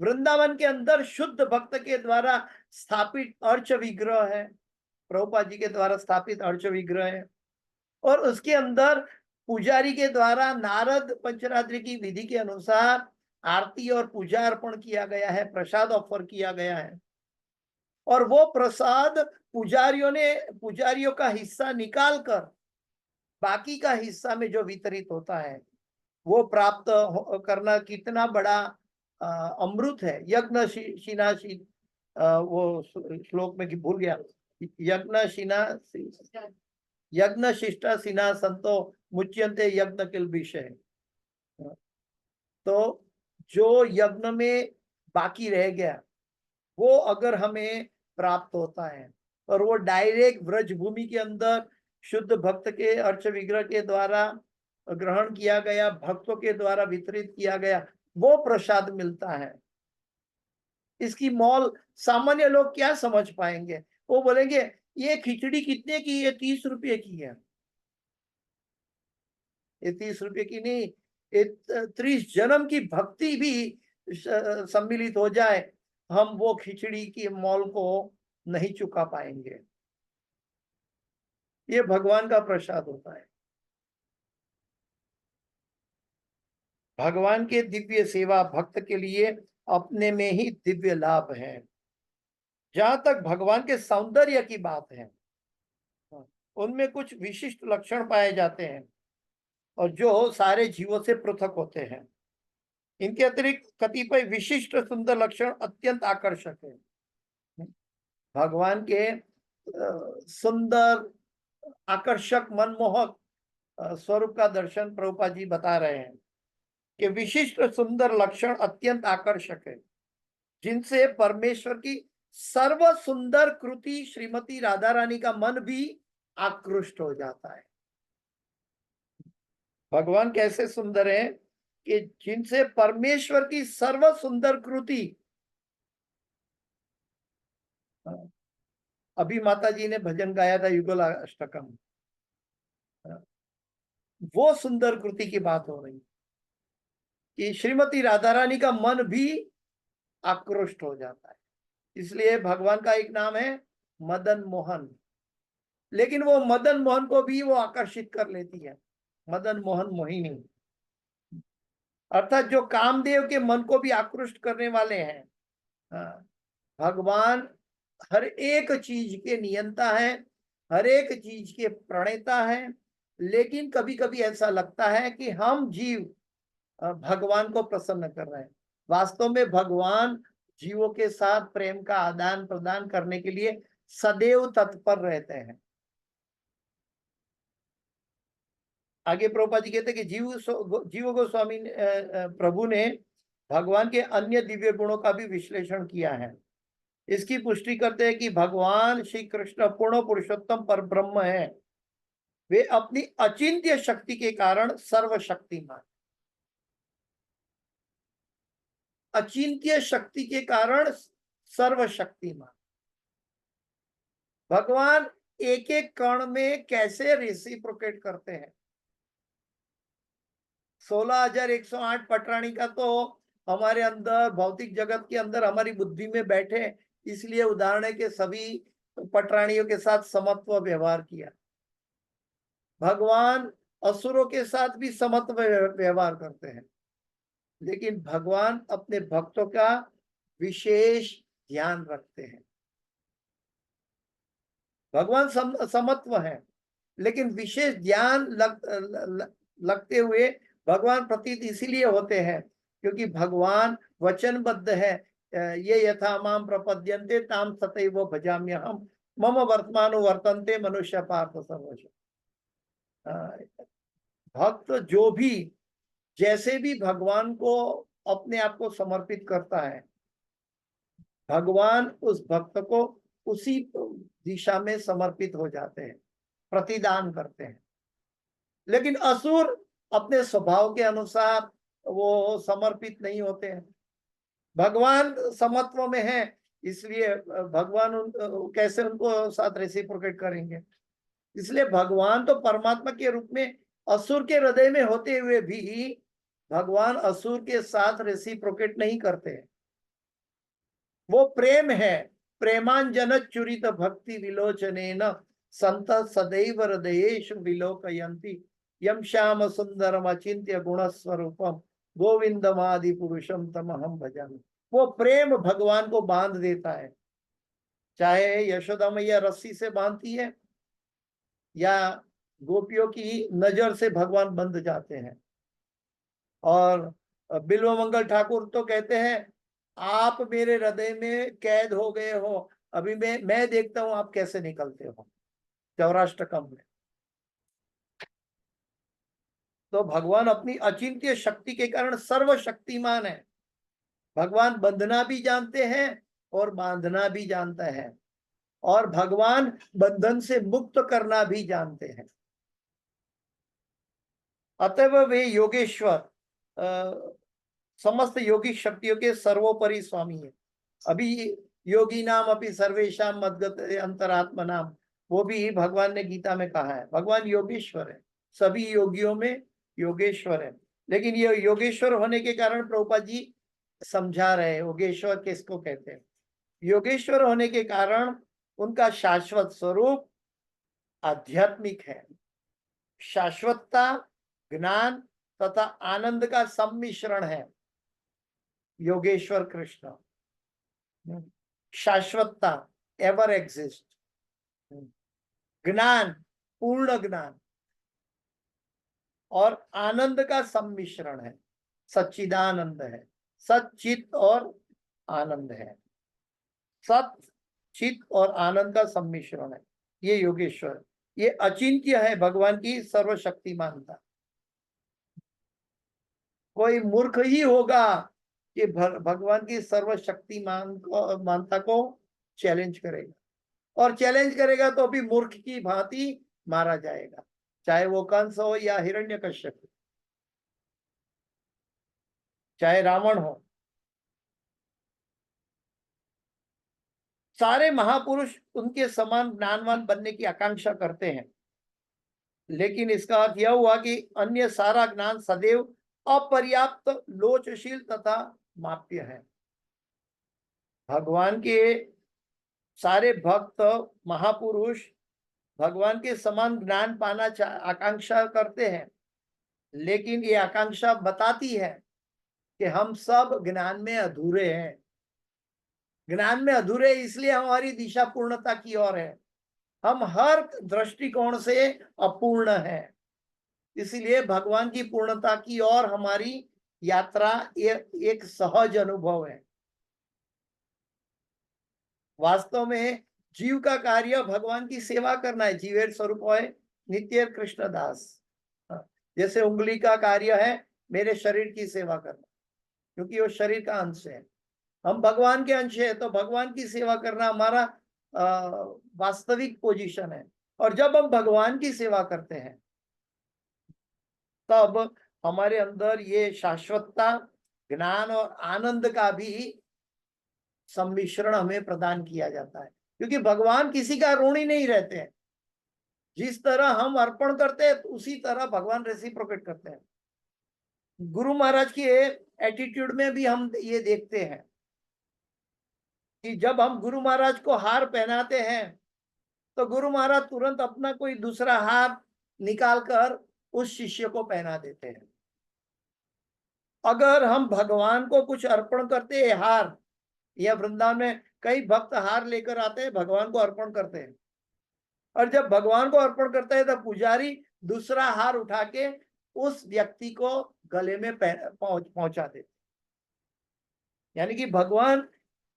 वृंदावन के अंदर शुद्ध भक्त के द्वारा स्थापित अर्च विग्रह है, प्रभुपाद जी के द्वारा स्थापित अर्च विग्रह है, और उसके अंदर पुजारी के द्वारा नारद पंचरात्रि की विधि के अनुसार आरती और पूजा अर्पण किया गया है, प्रसाद ऑफर किया गया है। और वो प्रसाद पुजारियों का हिस्सा निकालकर बाकी का हिस्सा में जो वितरित होता है, वो प्राप्त करना कितना बड़ा अमृत है। यज्ञ शिनाशी, वो श्लोक में भूल गया, यज्ञ शिष्टा सिना संतो मुच्यंते यज्ञ किल विषय। तो जो यज्ञ में बाकी रह गया वो अगर हमें प्राप्त होता है और वो डायरेक्ट व्रज भूमि के अंदर शुद्ध भक्त के अर्च विग्रह के द्वारा ग्रहण किया गया, भक्तों के द्वारा वितरित किया गया, वो प्रसाद मिलता है। इसकी मौल सामान्य लोग क्या समझ पाएंगे? वो बोलेंगे ये खिचड़ी कितने की है? 30 रुपये की है। ये 30 रुपये की नहीं, 30 जन्म की भक्ति भी सम्मिलित हो जाए, हम वो खिचड़ी की मौल को नहीं चुका पाएंगे। ये भगवान का प्रसाद होता है। भगवान के दिव्य सेवा भक्त के लिए अपने में ही दिव्य लाभ है। जहां तक भगवान के सौंदर्य की बात है, उनमें कुछ विशिष्ट लक्षण पाए जाते हैं और जो सारे जीवों से पृथक होते हैं। इनके अतिरिक्त कतिपय विशिष्ट सुंदर लक्षण अत्यंत आकर्षक है। भगवान के सुंदर आकर्षक मनमोहक स्वरूप का दर्शन प्रभुपाद जी बता रहे हैं कि विशिष्ट सुंदर लक्षण अत्यंत आकर्षक है, जिनसे परमेश्वर की सर्व सुंदर कृति श्रीमती राधा रानी का मन भी आकृष्ट हो जाता है। भगवान कैसे सुंदर है कि जिनसे परमेश्वर की सर्व सुंदर कृति, अभी माता जी ने भजन गाया था युगल अष्टकम, वो सुंदर कृति की बात हो रही कि श्रीमती राधा रानी का मन भी आकृष्ट हो जाता है। इसलिए भगवान का एक नाम है मदन मोहन, लेकिन वो मदन मोहन को भी वो आकर्षित कर लेती है, मदन मोहन मोहिनी, अर्थात जो कामदेव के मन को भी आकृष्ट करने वाले हैं। भगवान हर एक चीज के नियंता है, हर एक चीज के प्रणेता है, लेकिन कभी कभी ऐसा लगता है कि हम जीव भगवान को प्रसन्न कर रहे हैं। वास्तव में भगवान जीवों के साथ प्रेम का आदान प्रदान करने के लिए सदैव तत्पर रहते हैं। आगे प्रभुपाद जी कहते हैं कि जीव गोस्वामी प्रभु ने भगवान के अन्य दिव्य गुणों का भी विश्लेषण किया है। इसकी पुष्टि करते हैं कि भगवान श्री कृष्ण पूर्ण पुरुषोत्तम पर ब्रह्म है। वे अपनी अचिंत्य शक्ति के कारण सर्वशक्तिमान, अचिंत्य शक्ति के कारण सर्वशक्तिमान। भगवान एक एक कण में कैसे रेसिप्रोकेट करते हैं। 16,108 पटरानी का तो हमारे अंदर भौतिक जगत के अंदर हमारी बुद्धि में बैठे, इसलिए उदाहरण के सभी पटरानियों के साथ समत्व व्यवहार किया। भगवान असुरों के साथ भी समत्व व्यवहार करते हैं, लेकिन भगवान अपने भक्तों का विशेष ध्यान रखते हैं। भगवान समत्व है, लेकिन विशेष ध्यान लगते हुए भगवान प्रतीत इसीलिए होते हैं क्योंकि भगवान वचनबद्ध है। ये यथा माम प्रपद्यन्ते ताम तथैव भजाम्यहम् मम वर्तमानो वर्तन्ते मनुष्य पार्थ सर्वश। भक्त जो भी जैसे भी भगवान को अपने आप को समर्पित करता है, भगवान उस भक्त को उसी दिशा में समर्पित हो जाते हैं, प्रतिदान करते हैं। लेकिन असुर अपने स्वभाव के अनुसार वो समर्पित नहीं होते हैं। भगवान समत्व में है, इसलिए भगवान कैसे उनको साथ रेसिप्रोकेट करेंगे। इसलिए भगवान तो परमात्मा के रूप में असुर के हृदय में होते हुए भी भगवान असुर के साथ रेसिप्रोकेट नहीं करते हैं। वो प्रेम है। प्रेमांजन चुरित भक्ति विलोचनेन संत सदैव हृदयेषु विलोकयन्ति यम श्याम सुंदरम अचिंत्य गुण स्वरूपम गोविंदमादि पुरुषम तमहम भजामि। वो प्रेम भगवान को बांध देता है, चाहे यशोदा मैया रस्सी से बांधती है या गोपियों की नजर से भगवान बंध जाते हैं। और बिल्वमंगल ठाकुर तो कहते हैं, आप मेरे हृदय में कैद हो गए हो, अभी मैं देखता हूं आप कैसे निकलते हो। चौराष्टकम में तो भगवान अपनी अचिंत्य शक्ति के कारण सर्वशक्तिमान है। भगवान बंधना भी जानते हैं और बांधना भी जानता है, और भगवान बंधन से मुक्त करना भी जानते हैं। अतएव वे योगेश्वर समस्त योगिक शक्तियों के सर्वोपरि स्वामी है। अभी योगी नाम अपनी सर्वेशाम मद्गत अंतरात्मा नाम, वो भी भगवान ने गीता में कहा है। भगवान योगेश्वर है, सभी योगियों में योगेश्वर है। लेकिन ये योगेश्वर होने के कारण प्रभुपाद जी समझा रहे हैं योगेश्वर किसको कहते हैं। योगेश्वर होने के कारण उनका शाश्वत स्वरूप आध्यात्मिक है। शाश्वतता ज्ञान तथा आनंद का सम्मिश्रण है योगेश्वर कृष्ण। शाश्वतता एवर एग्जिस्ट, ज्ञान पूर्ण ज्ञान, और आनंद का सम्मिश्रण है, सच्चिदानंद है। सच्चित और आनंद है, सत चित और आनंद का सम्मिश्रण है ये योगेश्वर। ये अचिंत्य है भगवान की सर्वशक्तिमानता। कोई मूर्ख ही होगा कि भगवान की सर्वशक्तिमान को मानता को चैलेंज करेगा, और चैलेंज करेगा तो भी मूर्ख की भांति मारा जाएगा, चाहे वो कंस हो या हिरण्यकश्यप, चाहे रावण हो। सारे महापुरुष उनके समान ज्ञानवान बनने की आकांक्षा करते हैं, लेकिन इसका अर्थ यह हुआ कि अन्य सारा ज्ञान सदैव अपर्याप्त, लोचशील तथा माप्य है। भगवान के सारे भक्त महापुरुष भगवान के समान ज्ञान पाना आकांक्षा करते हैं, लेकिन ये आकांक्षा बताती है कि हम सब ज्ञान में अधूरे हैं। ज्ञान में अधूरे इसलिए हमारी दिशा पूर्णता की ओर है। हम हर दृष्टिकोण से अपूर्ण हैं, इसलिए भगवान की पूर्णता की ओर हमारी यात्रा एक सहज अनुभव है। वास्तव में जीव का कार्य भगवान की सेवा करना है। जीवेर स्वरूप है नित्य कृष्णदास। जैसे उंगली का कार्य है मेरे शरीर की सेवा करना, क्योंकि वो शरीर का अंश है। हम भगवान के अंश है, तो भगवान की सेवा करना हमारा वास्तविक पोजीशन है। और जब हम भगवान की सेवा करते हैं तब हमारे अंदर ये शाश्वतता, ज्ञान और आनंद का भी सम्मिश्रण हमें प्रदान किया जाता है, क्योंकि भगवान किसी का ऋणी नहीं रहते हैं। जिस तरह हम अर्पण करते हैं उसी तरह भगवान रेसिप्रोकेट करते हैं। गुरु महाराज की एटीट्यूड में भी हम ये देखते हैं कि जब हम गुरु महाराज को हार पहनाते हैं तो गुरु महाराज तुरंत अपना कोई दूसरा हार निकाल कर उस शिष्य को पहना देते हैं। अगर हम भगवान को कुछ अर्पण करते हैं, हार, या वृंदावन में कई भक्त हार लेकर आते हैं, भगवान को अर्पण करते हैं, और जब भगवान को अर्पण करते हैं तब पुजारी दूसरा हार उठा के उस व्यक्ति को गले में पहुंचा देते। यानी कि भगवान,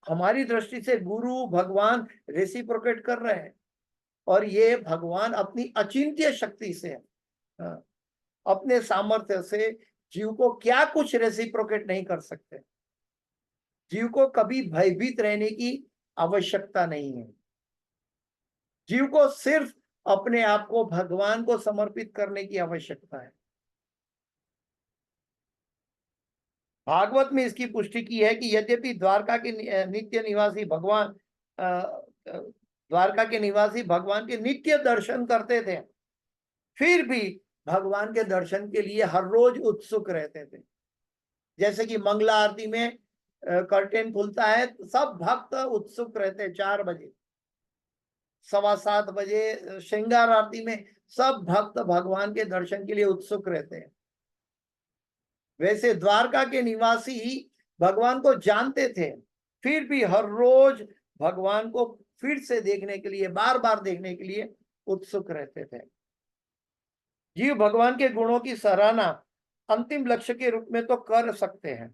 हमारी दृष्टि से गुरु भगवान रेसिप्रोकेट कर रहे हैं, और ये भगवान अपनी अचिंत्य शक्ति से, अपने सामर्थ्य से जीव को क्या कुछ रेसिप्रोकेट नहीं कर सकते। जीव को कभी भयभीत रहने की आवश्यकता नहीं है। जीव को सिर्फ अपने आप को भगवान को समर्पित करने की आवश्यकता है। भागवत में इसकी पुष्टि की है कि यद्यपि द्वारका के नित्य निवासी भगवान, द्वारका के निवासी भगवान के नित्य दर्शन करते थे, फिर भी भगवान के दर्शन के लिए हर रोज उत्सुक रहते थे। जैसे कि मंगला आरती में कर्टेन खुलता है, सब भक्त उत्सुक रहते हैं। 4 बजे, 7:15 बजे श्रृंगार आरती में सब भक्त भगवान के दर्शन के लिए उत्सुक रहते हैं। वैसे द्वारका के निवासी भगवान को जानते थे, फिर भी हर रोज भगवान को फिर से देखने के लिए, बार बार देखने के लिए उत्सुक रहते थे। जीव भगवान के गुणों की सराहना अंतिम लक्ष्य के रूप में तो कर सकते हैं,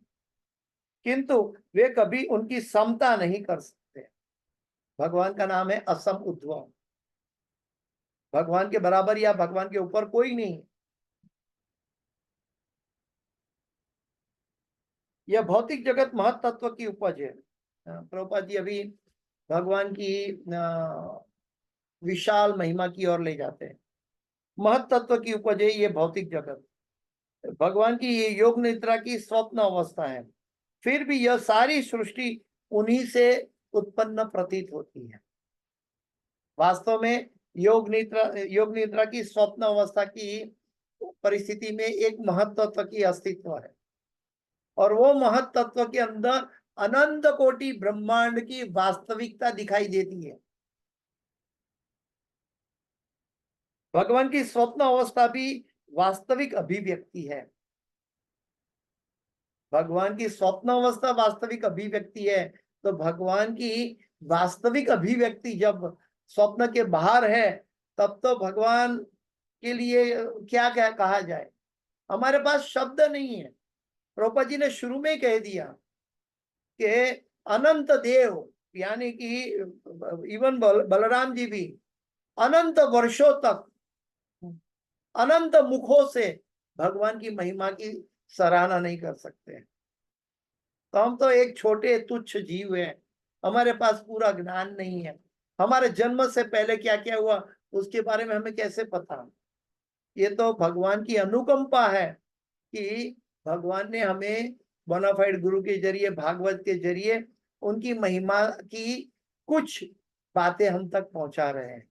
किंतु वे कभी उनकी समता नहीं कर सकते। भगवान का नाम है असम उद्भव। भगवान के बराबर या भगवान के ऊपर कोई नहीं। यह भौतिक जगत महत तत्व की उपज है। प्रभुपाद जी अभी भगवान की विशाल महिमा की ओर ले जाते हैं। महत तत्व की उपज है ये भौतिक जगत। भगवान की ये योग निद्रा की स्वप्न अवस्था है, फिर भी यह सारी सृष्टि उन्हीं से उत्पन्न प्रतीत होती है। वास्तव में योग निद्रा की स्वप्न अवस्था की परिस्थिति में एक महत तत्व की अस्तित्व है, और वो महत तत्व के अंदर अनंत कोटि ब्रह्मांड की वास्तविकता दिखाई देती है। भगवान की स्वप्न अवस्था भी वास्तविक अभिव्यक्ति है। भगवान की स्वप्न अवस्था वास्तविक अभिव्यक्ति है, तो भगवान की वास्तविक अभिव्यक्ति जब स्वप्न के बाहर है, तब तो भगवान के लिए क्या क्या कहा जाए। हमारे पास शब्द नहीं है। प्रभुपाद जी ने शुरू में कह दिया कि अनंत देव, यानी कि इवन बलराम जी भी अनंत वर्षों तक अनंत मुखों से भगवान की महिमा की सराहना नहीं कर सकते। तो हम तो एक छोटे तुच्छ जीव हैं, हमारे पास पूरा ज्ञान नहीं है। हमारे जन्म से पहले क्या क्या हुआ उसके बारे में हमें कैसे पता। ये तो भगवान की अनुकंपा है कि भगवान ने हमें बोनाफाइड गुरु के जरिए, भागवत के जरिए उनकी महिमा की कुछ बातें हम तक पहुंचा रहे हैं।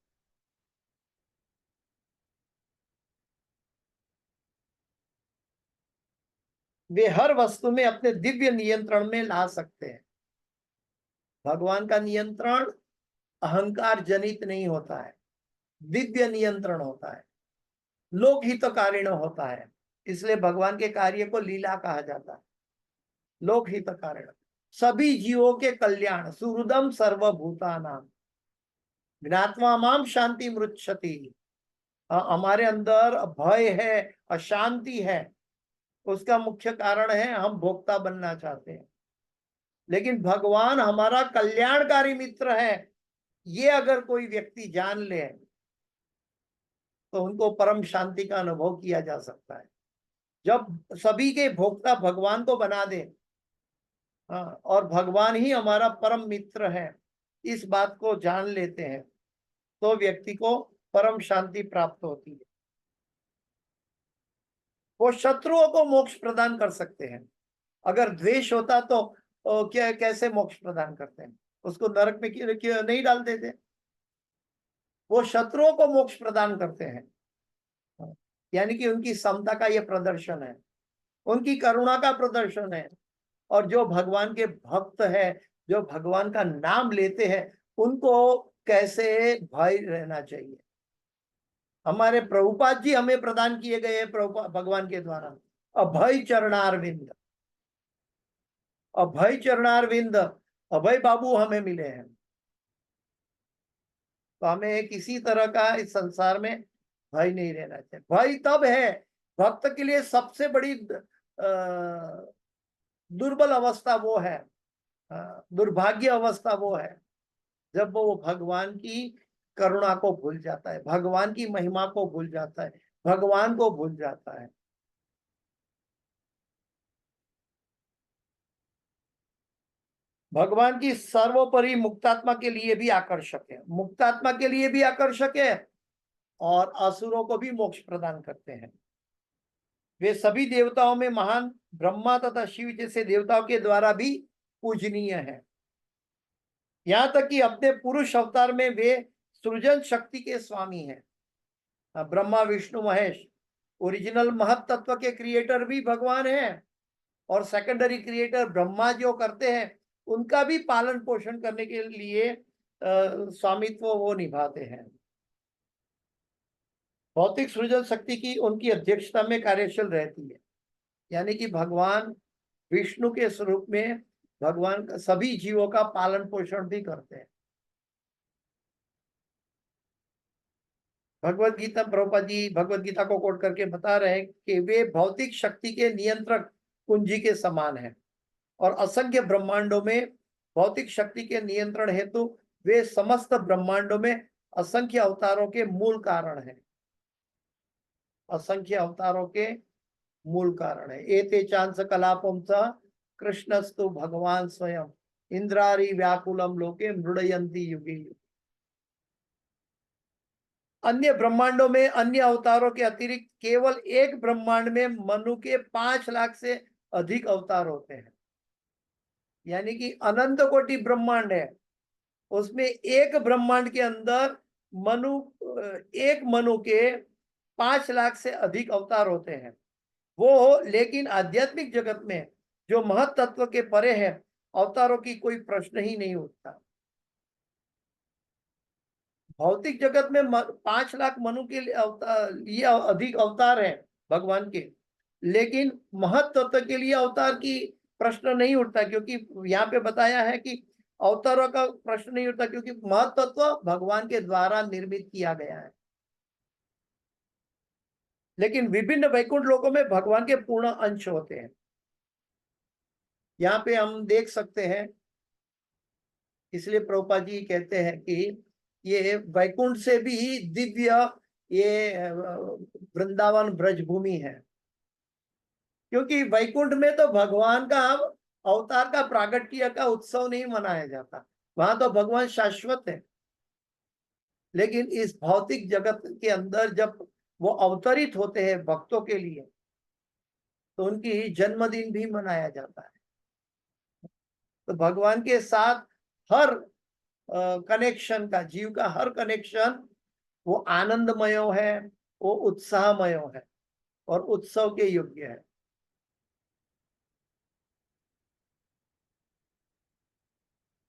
वे हर वस्तु में अपने दिव्य नियंत्रण में ला सकते हैं। भगवान का नियंत्रण अहंकार जनित नहीं होता है, दिव्य नियंत्रण होता है, लोकहितकारिण होता है। इसलिए भगवान के कार्य को लीला कहा जाता है। लोकहितकारिण, सभी जीवों के कल्याण, सुहृदम सर्वभूतानाम ज्ञात्वा माम शांति मृच्छति। हमारे अंदर भय है, अशांति है, उसका मुख्य कारण है हम भोक्ता बनना चाहते हैं। लेकिन भगवान हमारा कल्याणकारी मित्र है, ये अगर कोई व्यक्ति जान ले तो उनको परम शांति का अनुभव किया जा सकता है। जब सभी के भोक्ता भगवान को बना दे, और भगवान ही हमारा परम मित्र है, इस बात को जान लेते हैं, तो व्यक्ति को परम शांति प्राप्त होती है। वो शत्रुओं को मोक्ष प्रदान कर सकते हैं। अगर द्वेष होता तो क्या कैसे मोक्ष प्रदान करते हैं? उसको नरक में क्यों नहीं डाल देते? वो शत्रुओं को मोक्ष प्रदान करते हैं, यानी कि उनकी समता का यह प्रदर्शन है, उनकी करुणा का प्रदर्शन है। और जो भगवान के भक्त है, जो भगवान का नाम लेते हैं, उनको कैसे भय रहना चाहिए। हमारे प्रभुपाद जी हमें प्रदान किए गए हैं भगवान के द्वारा। अभय चरणारविंद, अभय चरणारविंद, अभय बाबू हमें मिले हैं। तो हमें किसी तरह का इस संसार में भय नहीं रहना चाहिए। भय तब है, भक्त के लिए सबसे बड़ी दुर्बल अवस्था वो है, दुर्भाग्य अवस्था वो है जब वो भगवान की करुणा को भूल जाता है, भगवान की महिमा को भूल जाता है, भगवान को भूल जाता है। भगवान की सर्वोपरि मुक्तात्मा के लिए भी आकर्षक है, मुक्तात्मा के लिए भी आकर्षक है और असुरों को भी मोक्ष प्रदान करते हैं। वे सभी देवताओं में महान, ब्रह्मा तथा शिव जैसे देवताओं के द्वारा भी पूजनीय है। यहाँ तक कि अपने पुरुष अवतार में वे सृजन शक्ति के स्वामी हैं। ब्रह्मा विष्णु महेश ओरिजिनल महत तत्व के क्रिएटर भी भगवान हैं और सेकेंडरी क्रिएटर ब्रह्मा जो करते हैं उनका भी पालन पोषण करने के लिए स्वामित्व वो निभाते हैं। भौतिक सृजन शक्ति की उनकी अध्यक्षता में कार्यशील रहती है, यानी कि भगवान विष्णु के स्वरूप में भगवान सभी जीवों का पालन पोषण भी करते हैं। भगवत गीता, प्रभुपाद जी भगवत गीता को कोट करके बता रहे हैं कि वे भौतिक शक्ति के नियंत्रक कुंजी के समान है और असंख्य ब्रह्मांडों में भौतिक शक्ति के नियंत्रण हेतु वे समस्त ब्रह्मांडों में असंख्य अवतारों के मूल कारण है, असंख्य अवतारों के मूल कारण है। एते चांस कलापम च कृष्णस्तु भगवान स्वयं इंद्रारी व्याकुलम लोके मृडयंती युगे युगे। अन्य ब्रह्मांडों में अन्य अवतारों के अतिरिक्त केवल एक ब्रह्मांड में मनु के 5 लाख से अधिक अवतार होते हैं, यानी कि अनंत कोटि ब्रह्मांड है, उसमें एक ब्रह्मांड के अंदर मनु, एक मनु के 5 लाख से अधिक अवतार होते हैं वो। लेकिन आध्यात्मिक जगत में जो महत तत्व के परे है अवतारों की कोई प्रश्न ही नहीं उठता। भौतिक जगत में 5 लाख मनु के लिए अधिक अवतार है भगवान के, लेकिन महत तत्व के लिए अवतार की प्रश्न नहीं उठता, क्योंकि यहाँ पे बताया है कि अवतारों का प्रश्न नहीं उठता क्योंकि महत तत्व भगवान के द्वारा निर्मित किया गया है। लेकिन विभिन्न वैकुंठ लोकों में भगवान के पूर्ण अंश होते हैं। यहाँ पे हम देख सकते हैं, इसलिए प्रभुपाद जी कहते हैं कि ये वैकुंठ से भी दिव्य ये वृंदावन ब्रजभूमि है, क्योंकि वैकुंठ में तो भगवान का अवतार का प्रागट्य का उत्सव नहीं मनाया जाता, वहां तो भगवान शाश्वत है। लेकिन इस भौतिक जगत के अंदर जब वो अवतरित होते हैं भक्तों के लिए तो उनकी जन्मदिन भी मनाया जाता है। तो भगवान के साथ हर कनेक्शन का, जीव का हर कनेक्शन वो आनंदमय है, वो उत्साहमय है और उत्सव के योग्य है।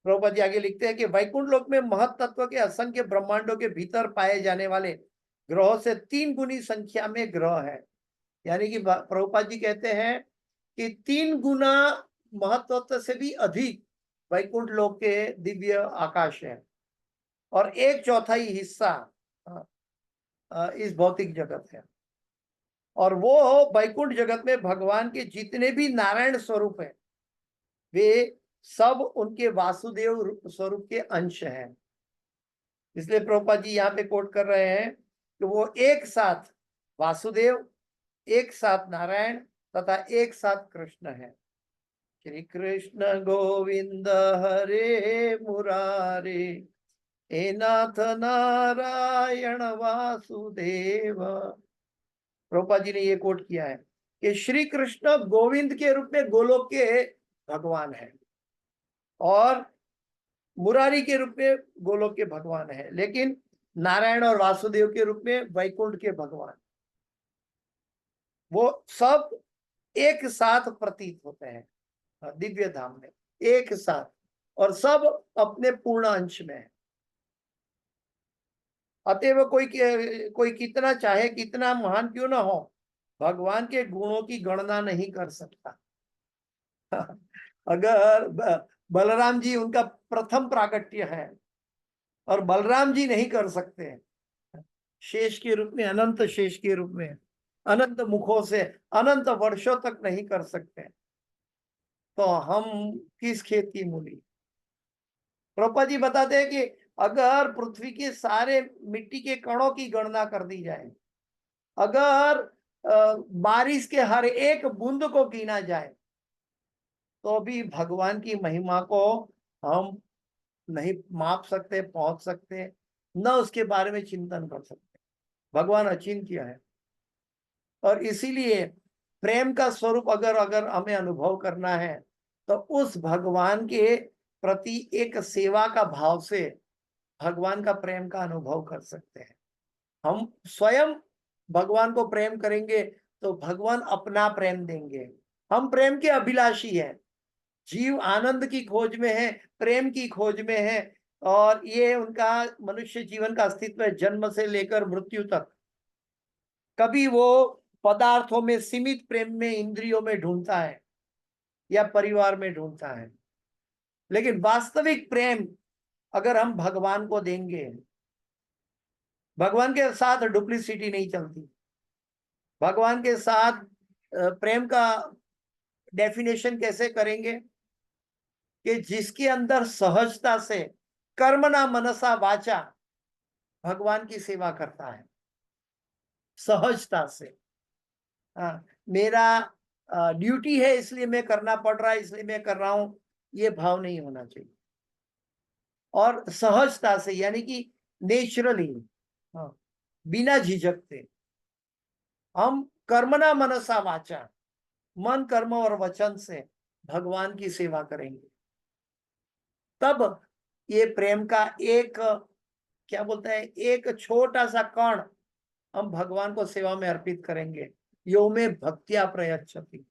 प्रभुपाद जी आगे लिखते हैं कि वैकुंठ लोक में महत तत्व के असंख्य ब्रह्मांडों के भीतर पाए जाने वाले ग्रहों से 3 गुनी संख्या में ग्रह है, यानी कि प्रभुपाद जी कहते हैं कि 3 गुना महत्व से भी अधिक वैकुंठ लोक के दिव्य आकाश है और 1/4 हिस्सा इस भौतिक जगत है। और वो वैकुंठ जगत में भगवान के जितने भी नारायण स्वरूप है वे सब उनके वासुदेव स्वरूप के अंश हैं। इसलिए प्रभुपाद जी यहाँ पे कोट कर रहे हैं कि वो एक साथ वासुदेव, एक साथ नारायण तथा एक साथ कृष्ण है। श्री कृष्ण गोविंद हरे मुरारे हे नाथ नारायण वासुदेव। प्रभुपाद जी ने ये कोट किया है कि श्री कृष्ण गोविंद के रूप में गोलोक के भगवान है और मुरारी के रूप में गोलोक के भगवान है, लेकिन नारायण और वासुदेव के रूप में वैकुंठ के भगवान, वो सब एक साथ प्रतीत होते हैं दिव्य धाम में एक साथ, और सब अपने पूर्ण अंश में है। अतएव कोई कितना चाहे, कितना महान क्यों ना हो, भगवान के गुणों की गणना नहीं कर सकता। अगर बलराम जी उनका प्रथम प्राकट्य है और बलराम जी नहीं कर सकते, शेष के रूप में, अनंत शेष के रूप में, अनंत मुखों से अनंत वर्षों तक नहीं कर सकते, तो हम किस खेत की मूली। प्रभुपाद जी बताते हैं कि अगर पृथ्वी के सारे मिट्टी के कणों की गणना कर दी जाए, अगर बारिश के हर एक बूंद को गिना जाए, तो भी भगवान की महिमा को हम नहीं माप सकते, पहुंच सकते, न उसके बारे में चिंतन कर सकते। भगवान अचिंत्य है। और इसीलिए प्रेम का स्वरूप अगर अगर हमें अनुभव करना है, तो उस भगवान के प्रति एक सेवा का भाव से भगवान का प्रेम का अनुभव कर सकते हैं। हम स्वयं भगवान को प्रेम करेंगे तो भगवान अपना प्रेम देंगे। हम प्रेम के अभिलाषी हैं। जीव आनंद की खोज में है, प्रेम की खोज में है, और ये उनका मनुष्य जीवन का अस्तित्व है, जन्म से लेकर मृत्यु तक। कभी वो पदार्थों में सीमित प्रेम में, इंद्रियों में ढूंढता है या परिवार में ढूंढता है, लेकिन वास्तविक प्रेम अगर हम भगवान को देंगे, भगवान के साथ डुप्लीसिटी नहीं चलती। भगवान के साथ प्रेम का डेफिनेशन कैसे करेंगे कि जिसके अंदर सहजता से कर्मणा मनसा वाचा भगवान की सेवा करता है, सहजता से। मेरा ड्यूटी है इसलिए मैं करना पड़ रहा है, इसलिए मैं कर रहा हूं, ये भाव नहीं होना चाहिए। और सहजता से यानी कि नेचुरली, बिना झिझकते हम कर्मणा मनसा वाचा, मन कर्म और वचन से भगवान की सेवा करेंगे, तब ये प्रेम का एक, क्या बोलते हैं, एक छोटा सा कण हम भगवान को सेवा में अर्पित करेंगे। यो में भक्तिया प्रयच्छति,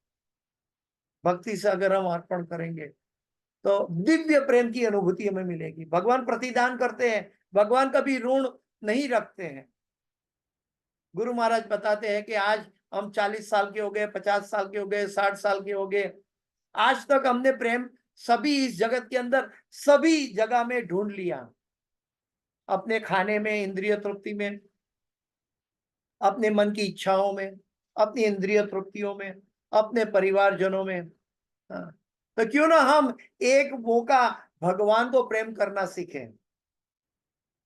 भक्ति से अगर हम अर्पण करेंगे तो दिव्य प्रेम की अनुभूति हमें मिलेगी। भगवान प्रतिदान करते हैं, भगवान कभी ऋण नहीं रखते हैं। गुरु महाराज बताते हैं कि आज हम 40 साल के हो गए, 50 साल के हो गए, 60 साल के हो गए, आज तक हमने प्रेम सभी इस जगत के अंदर सभी जगह में ढूंढ लिया। अपने खाने में, इंद्रिय तृप्ति में, अपने मन की इच्छाओं में, अपनी इंद्रिय तृप्तियों में, अपने परिवारजनों में। हाँ, तो क्यों ना हम एक मौका भगवान को प्रेम करना सीखें।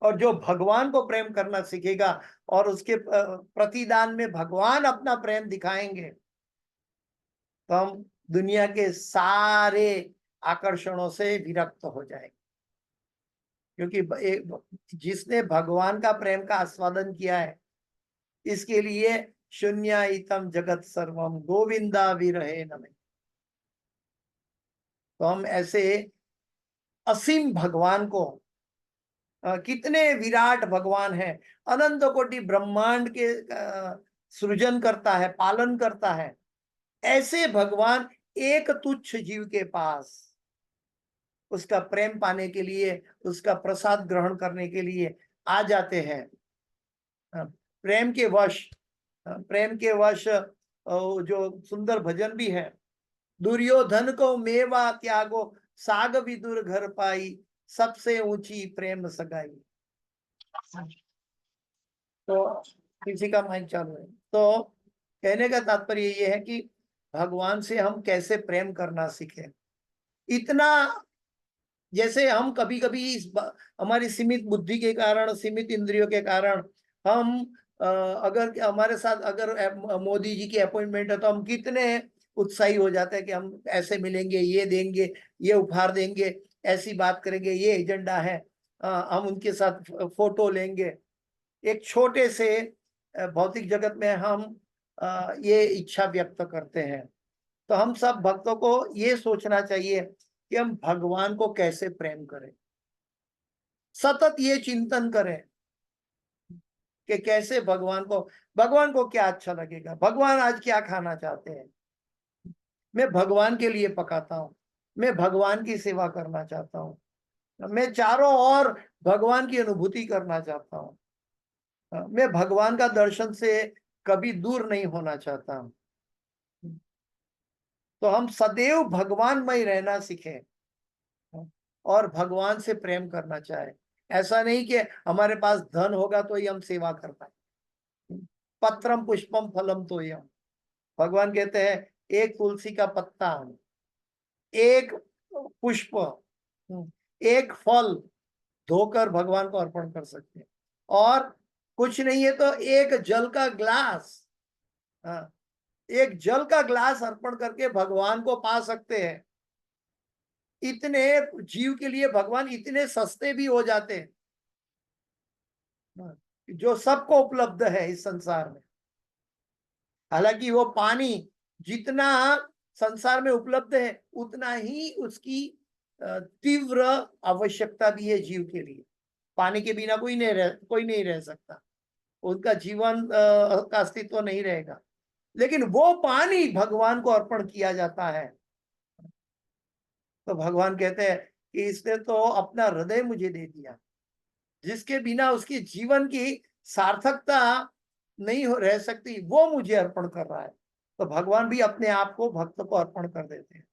और जो भगवान को प्रेम करना सीखेगा और उसके प्रतिदान में भगवान अपना प्रेम दिखाएंगे, तो हम दुनिया के सारे आकर्षणों से विरक्त हो जाएंगे। क्योंकि जिसने भगवान का प्रेम का आस्वादन किया है, इसके लिए शून्यायितम जगत सर्वम गोविंदा विरहे नमे। तो हम ऐसे असीम भगवान को, कितने विराट भगवान है, अनंत कोटि ब्रह्मांड के सृजन करता है, पालन करता है, ऐसे भगवान एक तुच्छ जीव के पास उसका प्रेम पाने के लिए, उसका प्रसाद ग्रहण करने के लिए आ जाते हैं। प्रेम के वश, प्रेम के वश जो सुंदर भजन भी है, दुर्योधन को मेवा त्यागो साग विदुर घर पाई, सबसे ऊंची प्रेम सगाई। तो किसी का माइक चालू है। तो कहने का तात्पर्य ये है कि भगवान से हम कैसे प्रेम करना सीखें। इतना, जैसे हम कभी कभी हमारी सीमित बुद्धि के कारण, सीमित इंद्रियों के कारण हम अगर हमारे साथ अगर मोदी जी की अपॉइंटमेंट है, तो हम कितने उत्साही हो जाते हैं कि हम ऐसे मिलेंगे, ये देंगे, ये उपहार देंगे, ऐसी बात करेंगे, ये एजेंडा है, हम उनके साथ फोटो लेंगे। एक छोटे से भौतिक जगत में हम ये इच्छा व्यक्त करते हैं। तो हम सब भक्तों को ये सोचना चाहिए कि हम भगवान को कैसे प्रेम करें, सतत ये चिंतन करें कि कैसे भगवान को क्या अच्छा लगेगा, भगवान आज क्या खाना चाहते हैं, मैं भगवान के लिए पकाता हूँ, मैं भगवान की सेवा करना चाहता हूँ, मैं चारों ओर भगवान की अनुभूति करना चाहता हूँ। मैं भगवान का दर्शन से कभी दूर नहीं होना चाहता। तो हम सदैव भगवानमय रहना सीखें और भगवान से प्रेम करना चाहे। ऐसा नहीं कि हमारे पास धन होगा तो ही हम सेवा कर पाए। पत्रम पुष्पम फलम तो यम, भगवान कहते हैं एक तुलसी का पत्ता, एक पुष्प, एक फल धोकर भगवान को अर्पण कर सकते हैं। और कुछ नहीं है तो एक जल का ग्लास, हाँ, एक जल का ग्लास अर्पण करके भगवान को पा सकते हैं। इतने जीव के लिए भगवान इतने सस्ते भी हो जाते हैं, जो सबको उपलब्ध है इस संसार में। हालांकि वो पानी जितना संसार में उपलब्ध है उतना ही उसकी तीव्र आवश्यकता भी है जीव के लिए। पानी के बिना कोई नहीं रह सकता, उनका जीवन का अस्तित्व नहीं रहेगा। लेकिन वो पानी भगवान को अर्पण किया जाता है तो भगवान कहते हैं कि इसने तो अपना हृदय मुझे दे दिया, जिसके बिना उसकी जीवन की सार्थकता नहीं रह सकती, वो मुझे अर्पण कर रहा है। तो भगवान भी अपने आप को भक्त को अर्पण कर देते हैं।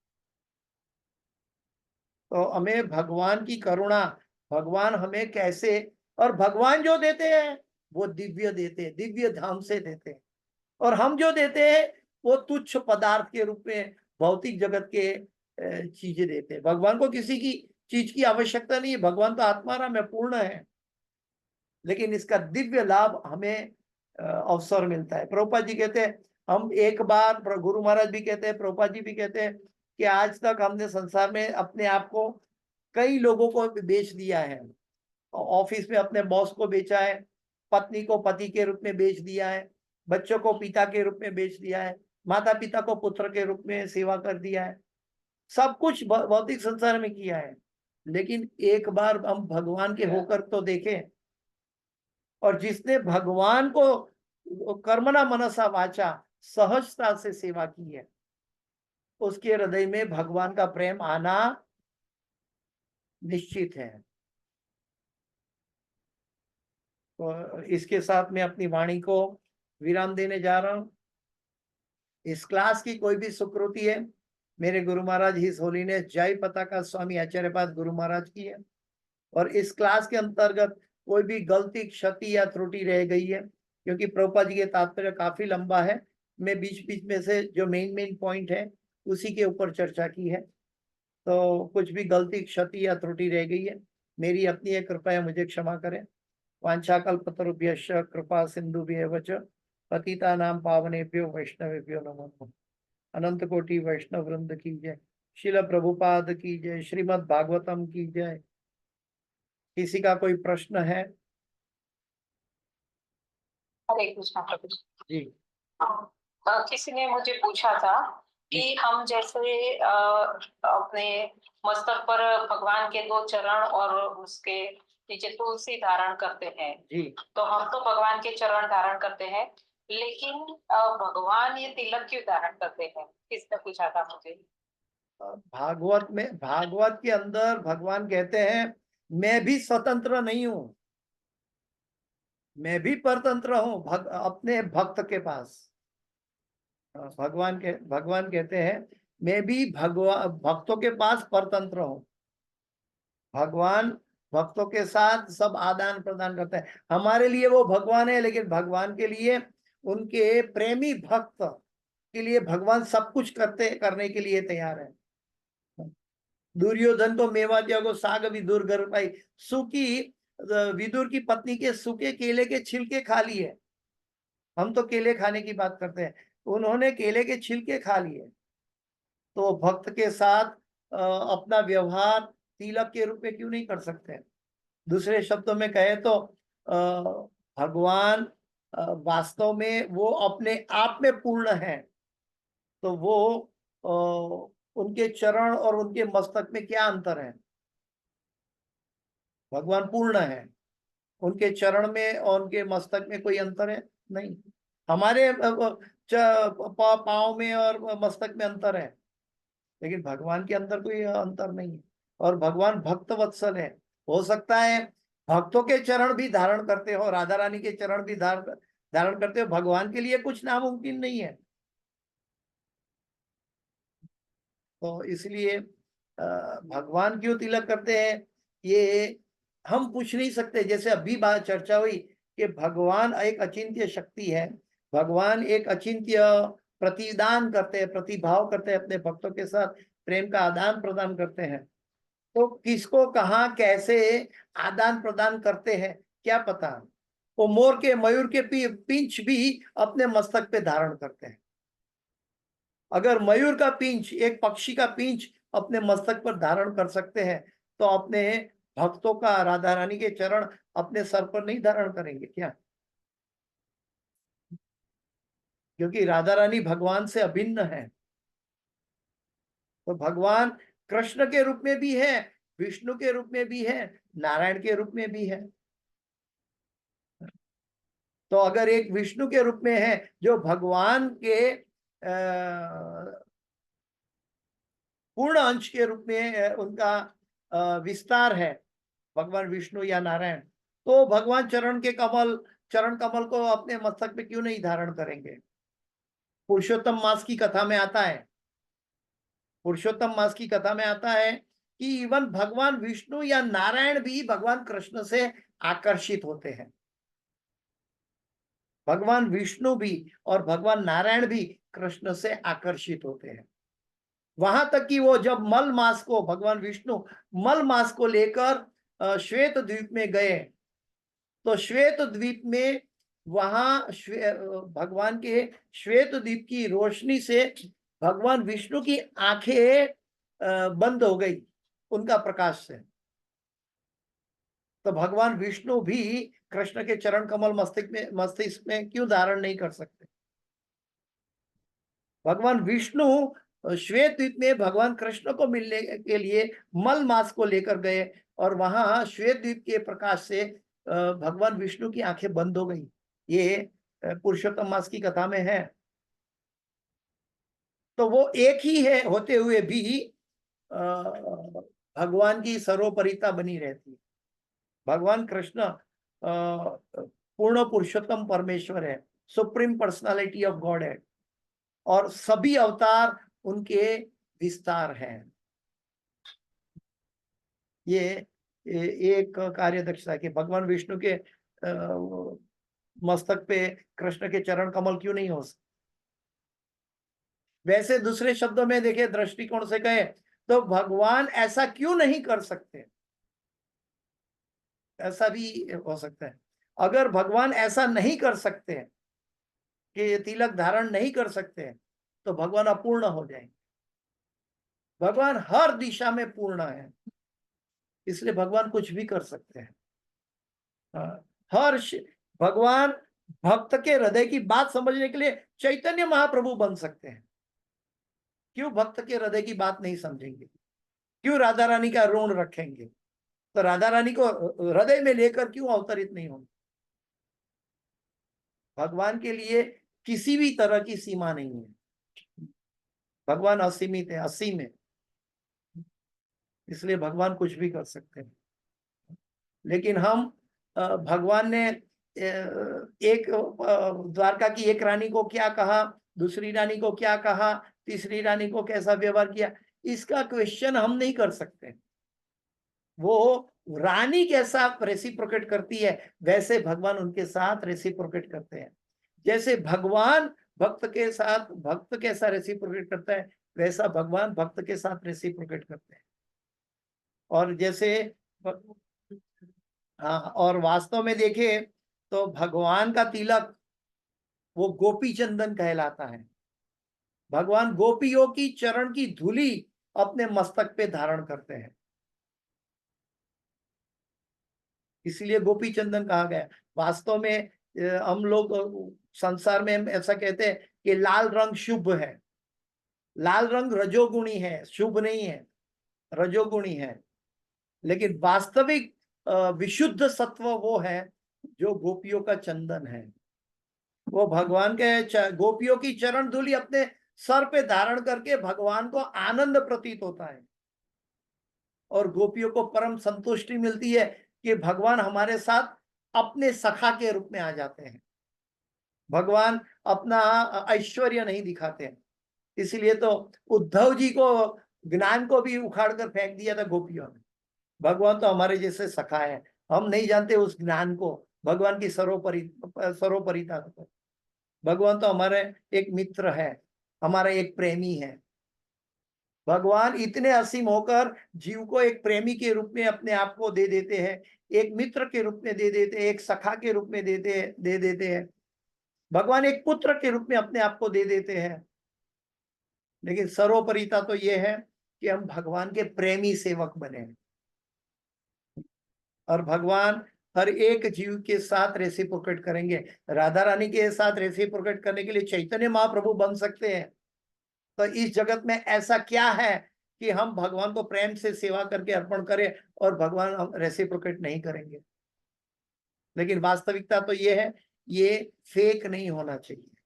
तो हमें भगवान की करुणा, भगवान हमें कैसे, और भगवान जो देते हैं वो दिव्य देते हैं, दिव्य धाम से देते हैं। और हम जो देते हैं वो तुच्छ पदार्थ के रूप में भौतिक जगत के चीजें देते हैं। भगवान को किसी की चीज की आवश्यकता नहीं है, भगवान तो आत्माराम है, पूर्ण है। लेकिन इसका दिव्य लाभ हमें अवसर मिलता है। प्रभुपाद जी कहते हैं हम एक बार, गुरु महाराज भी कहते हैं, प्रभुपाद जी भी कहते हैं कि आज तक हमने संसार में अपने आप को कई लोगों को बेच दिया है। ऑफिस में अपने बॉस को बेचा है, पत्नी को पति के रूप में बेच दिया है, बच्चों को पिता के रूप में बेच दिया है, माता पिता को पुत्र के रूप में सेवा कर दिया है। सब कुछ भौतिक संसार में किया है। लेकिन एक बार हम भगवान के होकर तो देखें, और जिसने भगवान को कर्मणा मनसा वाचा सहजता से सेवा की है, उसके हृदय में भगवान का प्रेम आना निश्चित है। तो इसके साथ मैं अपनी वाणी को विराम देने जा रहा हूं। इस क्लास की कोई भी सुकृति है, मेरे गुरु महाराज हिज होलीनेस जय पताका स्वामी आचार्यपाद गुरु महाराज की है। और इस क्लास के अंतर्गत कोई भी गलती, क्षति या त्रुटि रह गई है, क्योंकि प्रभुपाद जी के तात्पर्य काफी लंबा है, मैं बीच बीच में से जो मेन पॉइंट है उसी के ऊपर चर्चा की है। तो कुछ भी गलती, क्षति या त्रुटि रह गई है, मेरी अपनी एक कृपा है, मुझे क्षमा करें। वांछाकल्पतरुभ्यश्च कृपा सिंधुभ्येव च पतितानां पावनेभ्यो वैष्णवेभ्यो नमो नमः। अनंत कोटि वैष्णव वृंद की जय। शिल प्रभुपाद की जय। श्रीमद् भागवतम की जय। किसी का कोई प्रश्न है? हरे कृष्णा प्रभु जी। किसी ने मुझे पूछा था कि हम जैसे अपने मस्तक पर भगवान के 2 चरण और उसके नीचे तुलसी धारण करते हैं जी। तो हम तो भगवान के चरण धारण करते हैं, लेकिन भगवान ये तिलक क्यों धारण करते हैं? किसने पूछा था मुझे। भागवत के अंदर भगवान कहते हैं मैं भी स्वतंत्र नहीं हूं, मैं भी परतंत्र हूं अपने भक्त के पास। भगवान कहते हैं मैं भी भक्तों के पास परतंत्र हूं। भगवान भक्तों के साथ सब आदान प्रदान करते हैं। हमारे लिए वो भगवान है, लेकिन भगवान के लिए, उनके प्रेमी भक्त के लिए भगवान सब कुछ करने के लिए तैयार है। दुर्योधन को मेवा त्यागो साग विदुर घर पाई, सूखी विदुर की पत्नी के सूखे केले के छिलके खा लिए। हम तो केले खाने की बात करते हैं, उन्होंने केले के छिलके खा लिए। तो भक्त के साथ अपना व्यवहार तिलक के रूप में क्यों नहीं कर सकते? दूसरे शब्दों में कहे तो भगवान वास्तव में वो अपने आप में पूर्ण है। तो वो उनके चरण और उनके मस्तक में क्या अंतर है? भगवान पूर्ण है, उनके चरण में और उनके मस्तक में कोई अंतर है? नहीं। हमारे पाँव में और मस्तक में अंतर है, लेकिन भगवान के अंदर कोई अंतर नहीं है। और भगवान भक्त वत्सल है। हो सकता है भक्तों के चरण भी धारण करते हो, राधा रानी के चरण भी धारण करते हो, भगवान के लिए कुछ नामुमकिन नहीं है। तो इसलिए भगवान क्यों तिलक करते हैं ये हम पूछ नहीं सकते। जैसे अभी बात चर्चा हुई कि भगवान एक अचिंत्य शक्ति है, भगवान एक अचिंत्य प्रतिदान करते हैं, प्रतिभाव करते हैं, अपने भक्तों के साथ प्रेम का आदान प्रदान करते हैं। तो किसको कहाँ कैसे आदान प्रदान करते हैं क्या पता। वो मोर के मयूर के पींछ भी अपने मस्तक पे धारण करते हैं। अगर मयूर का पींछ, एक पक्षी का पींछ अपने मस्तक पर धारण कर सकते हैं, तो अपने भक्तों का, राधा रानी के चरण अपने सर पर नहीं धारण करेंगे क्या? क्योंकि राधा रानी भगवान से अभिन्न है। तो भगवान कृष्ण के रूप में भी है, विष्णु के रूप में भी है, नारायण के रूप में भी है। तो अगर एक विष्णु के रूप में है जो भगवान के पूर्ण अंश के रूप में उनका विस्तार है, भगवान विष्णु या नारायण, तो भगवान चरण कमल को अपने मस्तक पे क्यों नहीं धारण करेंगे? पुरुषोत्तम मास की कथा में आता है, पुरुषोत्तम मास की कथा में आता है कि इवन भगवान विष्णु या नारायण भी भगवान कृष्ण से आकर्षित होते हैं। भगवान विष्णु भी और भगवान नारायण भी कृष्ण से आकर्षित होते हैं। वहां तक कि वो जब मल मास को, भगवान विष्णु मल मास को लेकर श्वेत द्वीप में गए, तो श्वेत द्वीप में वहां भगवान के श्वेत द्वीप की रोशनी से भगवान विष्णु की आंखें बंद हो गई उनका प्रकाश से। तो भगवान विष्णु भी कृष्ण के चरण कमल मस्तिष्क में क्यों धारण नहीं कर सकते? भगवान विष्णु श्वेत द्वीप में भगवान कृष्ण को मिलने के लिए मल मास को लेकर गए, और वहां श्वेत द्वीप के प्रकाश से भगवान विष्णु की आंखें बंद हो गई। ये पुरुषोत्तम मास की कथा में है। तो वो एक ही है होते हुए भी भगवान की सर्वोपरिता बनी रहती है। भगवान कृष्ण पूर्ण पुरुषोत्तम परमेश्वर है, सुप्रीम पर्सनालिटी ऑफ गॉड है, और सभी अवतार उनके विस्तार हैं। ये एक कार्य दक्षता कि भगवान विष्णु के मस्तक पे कृष्ण के चरण कमल क्यों नहीं हो सकते? वैसे दूसरे शब्दों में देखे, दृष्टिकोण से कहे तो भगवान ऐसा क्यों नहीं कर सकते? ऐसा भी हो सकता है। अगर भगवान ऐसा नहीं कर सकते कि तिलक धारण नहीं कर सकते, तो भगवान अपूर्ण हो जाएंगे। भगवान हर दिशा में पूर्ण है, इसलिए भगवान कुछ भी कर सकते हैं। भगवान भक्त के हृदय की बात समझने के लिए चैतन्य महाप्रभु बन सकते हैं। क्यों भक्त के हृदय की बात नहीं समझेंगे? क्यों राधा रानी का ऋण रखेंगे? तो राधा रानी को हृदय में लेकर क्यों अवतरित नहीं होंगे? भगवान के लिए किसी भी तरह की सीमा नहीं है। भगवान असीमित है, असीम है, इसलिए भगवान कुछ भी कर सकते हैं। लेकिन हम भगवान ने एक द्वारका की एक रानी को क्या कहा, दूसरी रानी को क्या कहा, तीसरी रानी को कैसा व्यवहार किया, इसका क्वेश्चन हम नहीं कर सकते। वो रानी कैसा रेसिप्रोकेट करती है, वैसे भगवान उनके साथ रेसिप्रोकेट करते हैं। जैसे भगवान भक्त कैसा रेसिप्रोकेट करता है, वैसा भगवान भक्त के साथ रेसिप्रोकेट करते हैं। और जैसे हाँ, और वास्तव में देखे तो भगवान का तिलक वो गोपी चंदन कहलाता है। भगवान गोपियों की चरण की धूली अपने मस्तक पे धारण करते हैं, इसलिए गोपी चंदन कहा गया। वास्तव में हम लोग संसार में ऐसा कहते हैं कि लाल रंग शुभ है। लाल रंग रजोगुणी है, शुभ नहीं है, रजोगुणी है। लेकिन वास्तविक विशुद्ध सत्व वो है जो गोपियों का चंदन है। वो भगवान के गोपियों की चरण धूलि अपने सर पे धारण करके भगवान को आनंद प्रतीत होता है, और गोपियों को परम संतुष्टि मिलती है कि भगवान हमारे साथ अपने सखा के रूप में आ जाते हैं। भगवान अपना ऐश्वर्य नहीं दिखाते हैं। इसलिए तो उद्धव जी को ज्ञान को भी उखाड़ कर फेंक दिया था गोपियों ने। भगवान तो हमारे जैसे सखा है, हम नहीं जानते उस ज्ञान को, भगवान की सर्वोपरिता को। भगवान तो हमारे एक मित्र है, हमारा एक प्रेमी है। भगवान इतने असीम होकर जीव को एक प्रेमी के रूप में अपने आप को दे देते हैं, एक मित्र के रूप में दे देते हैं, एक सखा के रूप में दे देते हैं। भगवान एक पुत्र के रूप में अपने आप को दे देते हैं। लेकिन सर्वोपरिता तो यह है कि हम भगवान के प्रेमी सेवक बने और भगवान हर एक जीव के साथ रेसिप्रोकेट करेंगे। राधा रानी के साथ रेसिप्रोकेट करने के लिए चैतन्य महाप्रभु बन सकते हैं। तो इस जगत में ऐसा क्या है कि हम भगवान को प्रेम से सेवा करके अर्पण करें और भगवान रेसिप्रोकेट नहीं करेंगे? लेकिन वास्तविकता तो ये है, ये फेक नहीं होना चाहिए।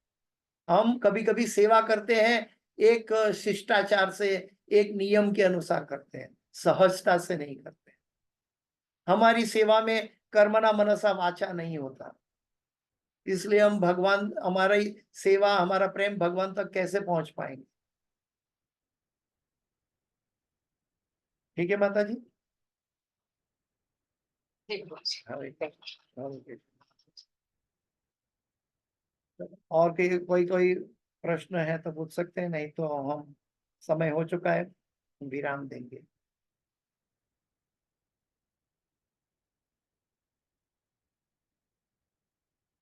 हम कभी कभी सेवा करते हैं, एक शिष्टाचार से, एक नियम के अनुसार करते हैं, सहजता से नहीं करते। हमारी सेवा में कर्मणा मनसा वाचा नहीं होता। इसलिए हम भगवान, हमारी सेवा, हमारा प्रेम भगवान तक कैसे पहुंच पाएंगे? ठीक है माता जी। जी गुरुजी। हरे हरे कृष्ण। और कोई कोई प्रश्न है तो पूछ सकते हैं, नहीं तो हम, समय हो चुका है, विराम देंगे।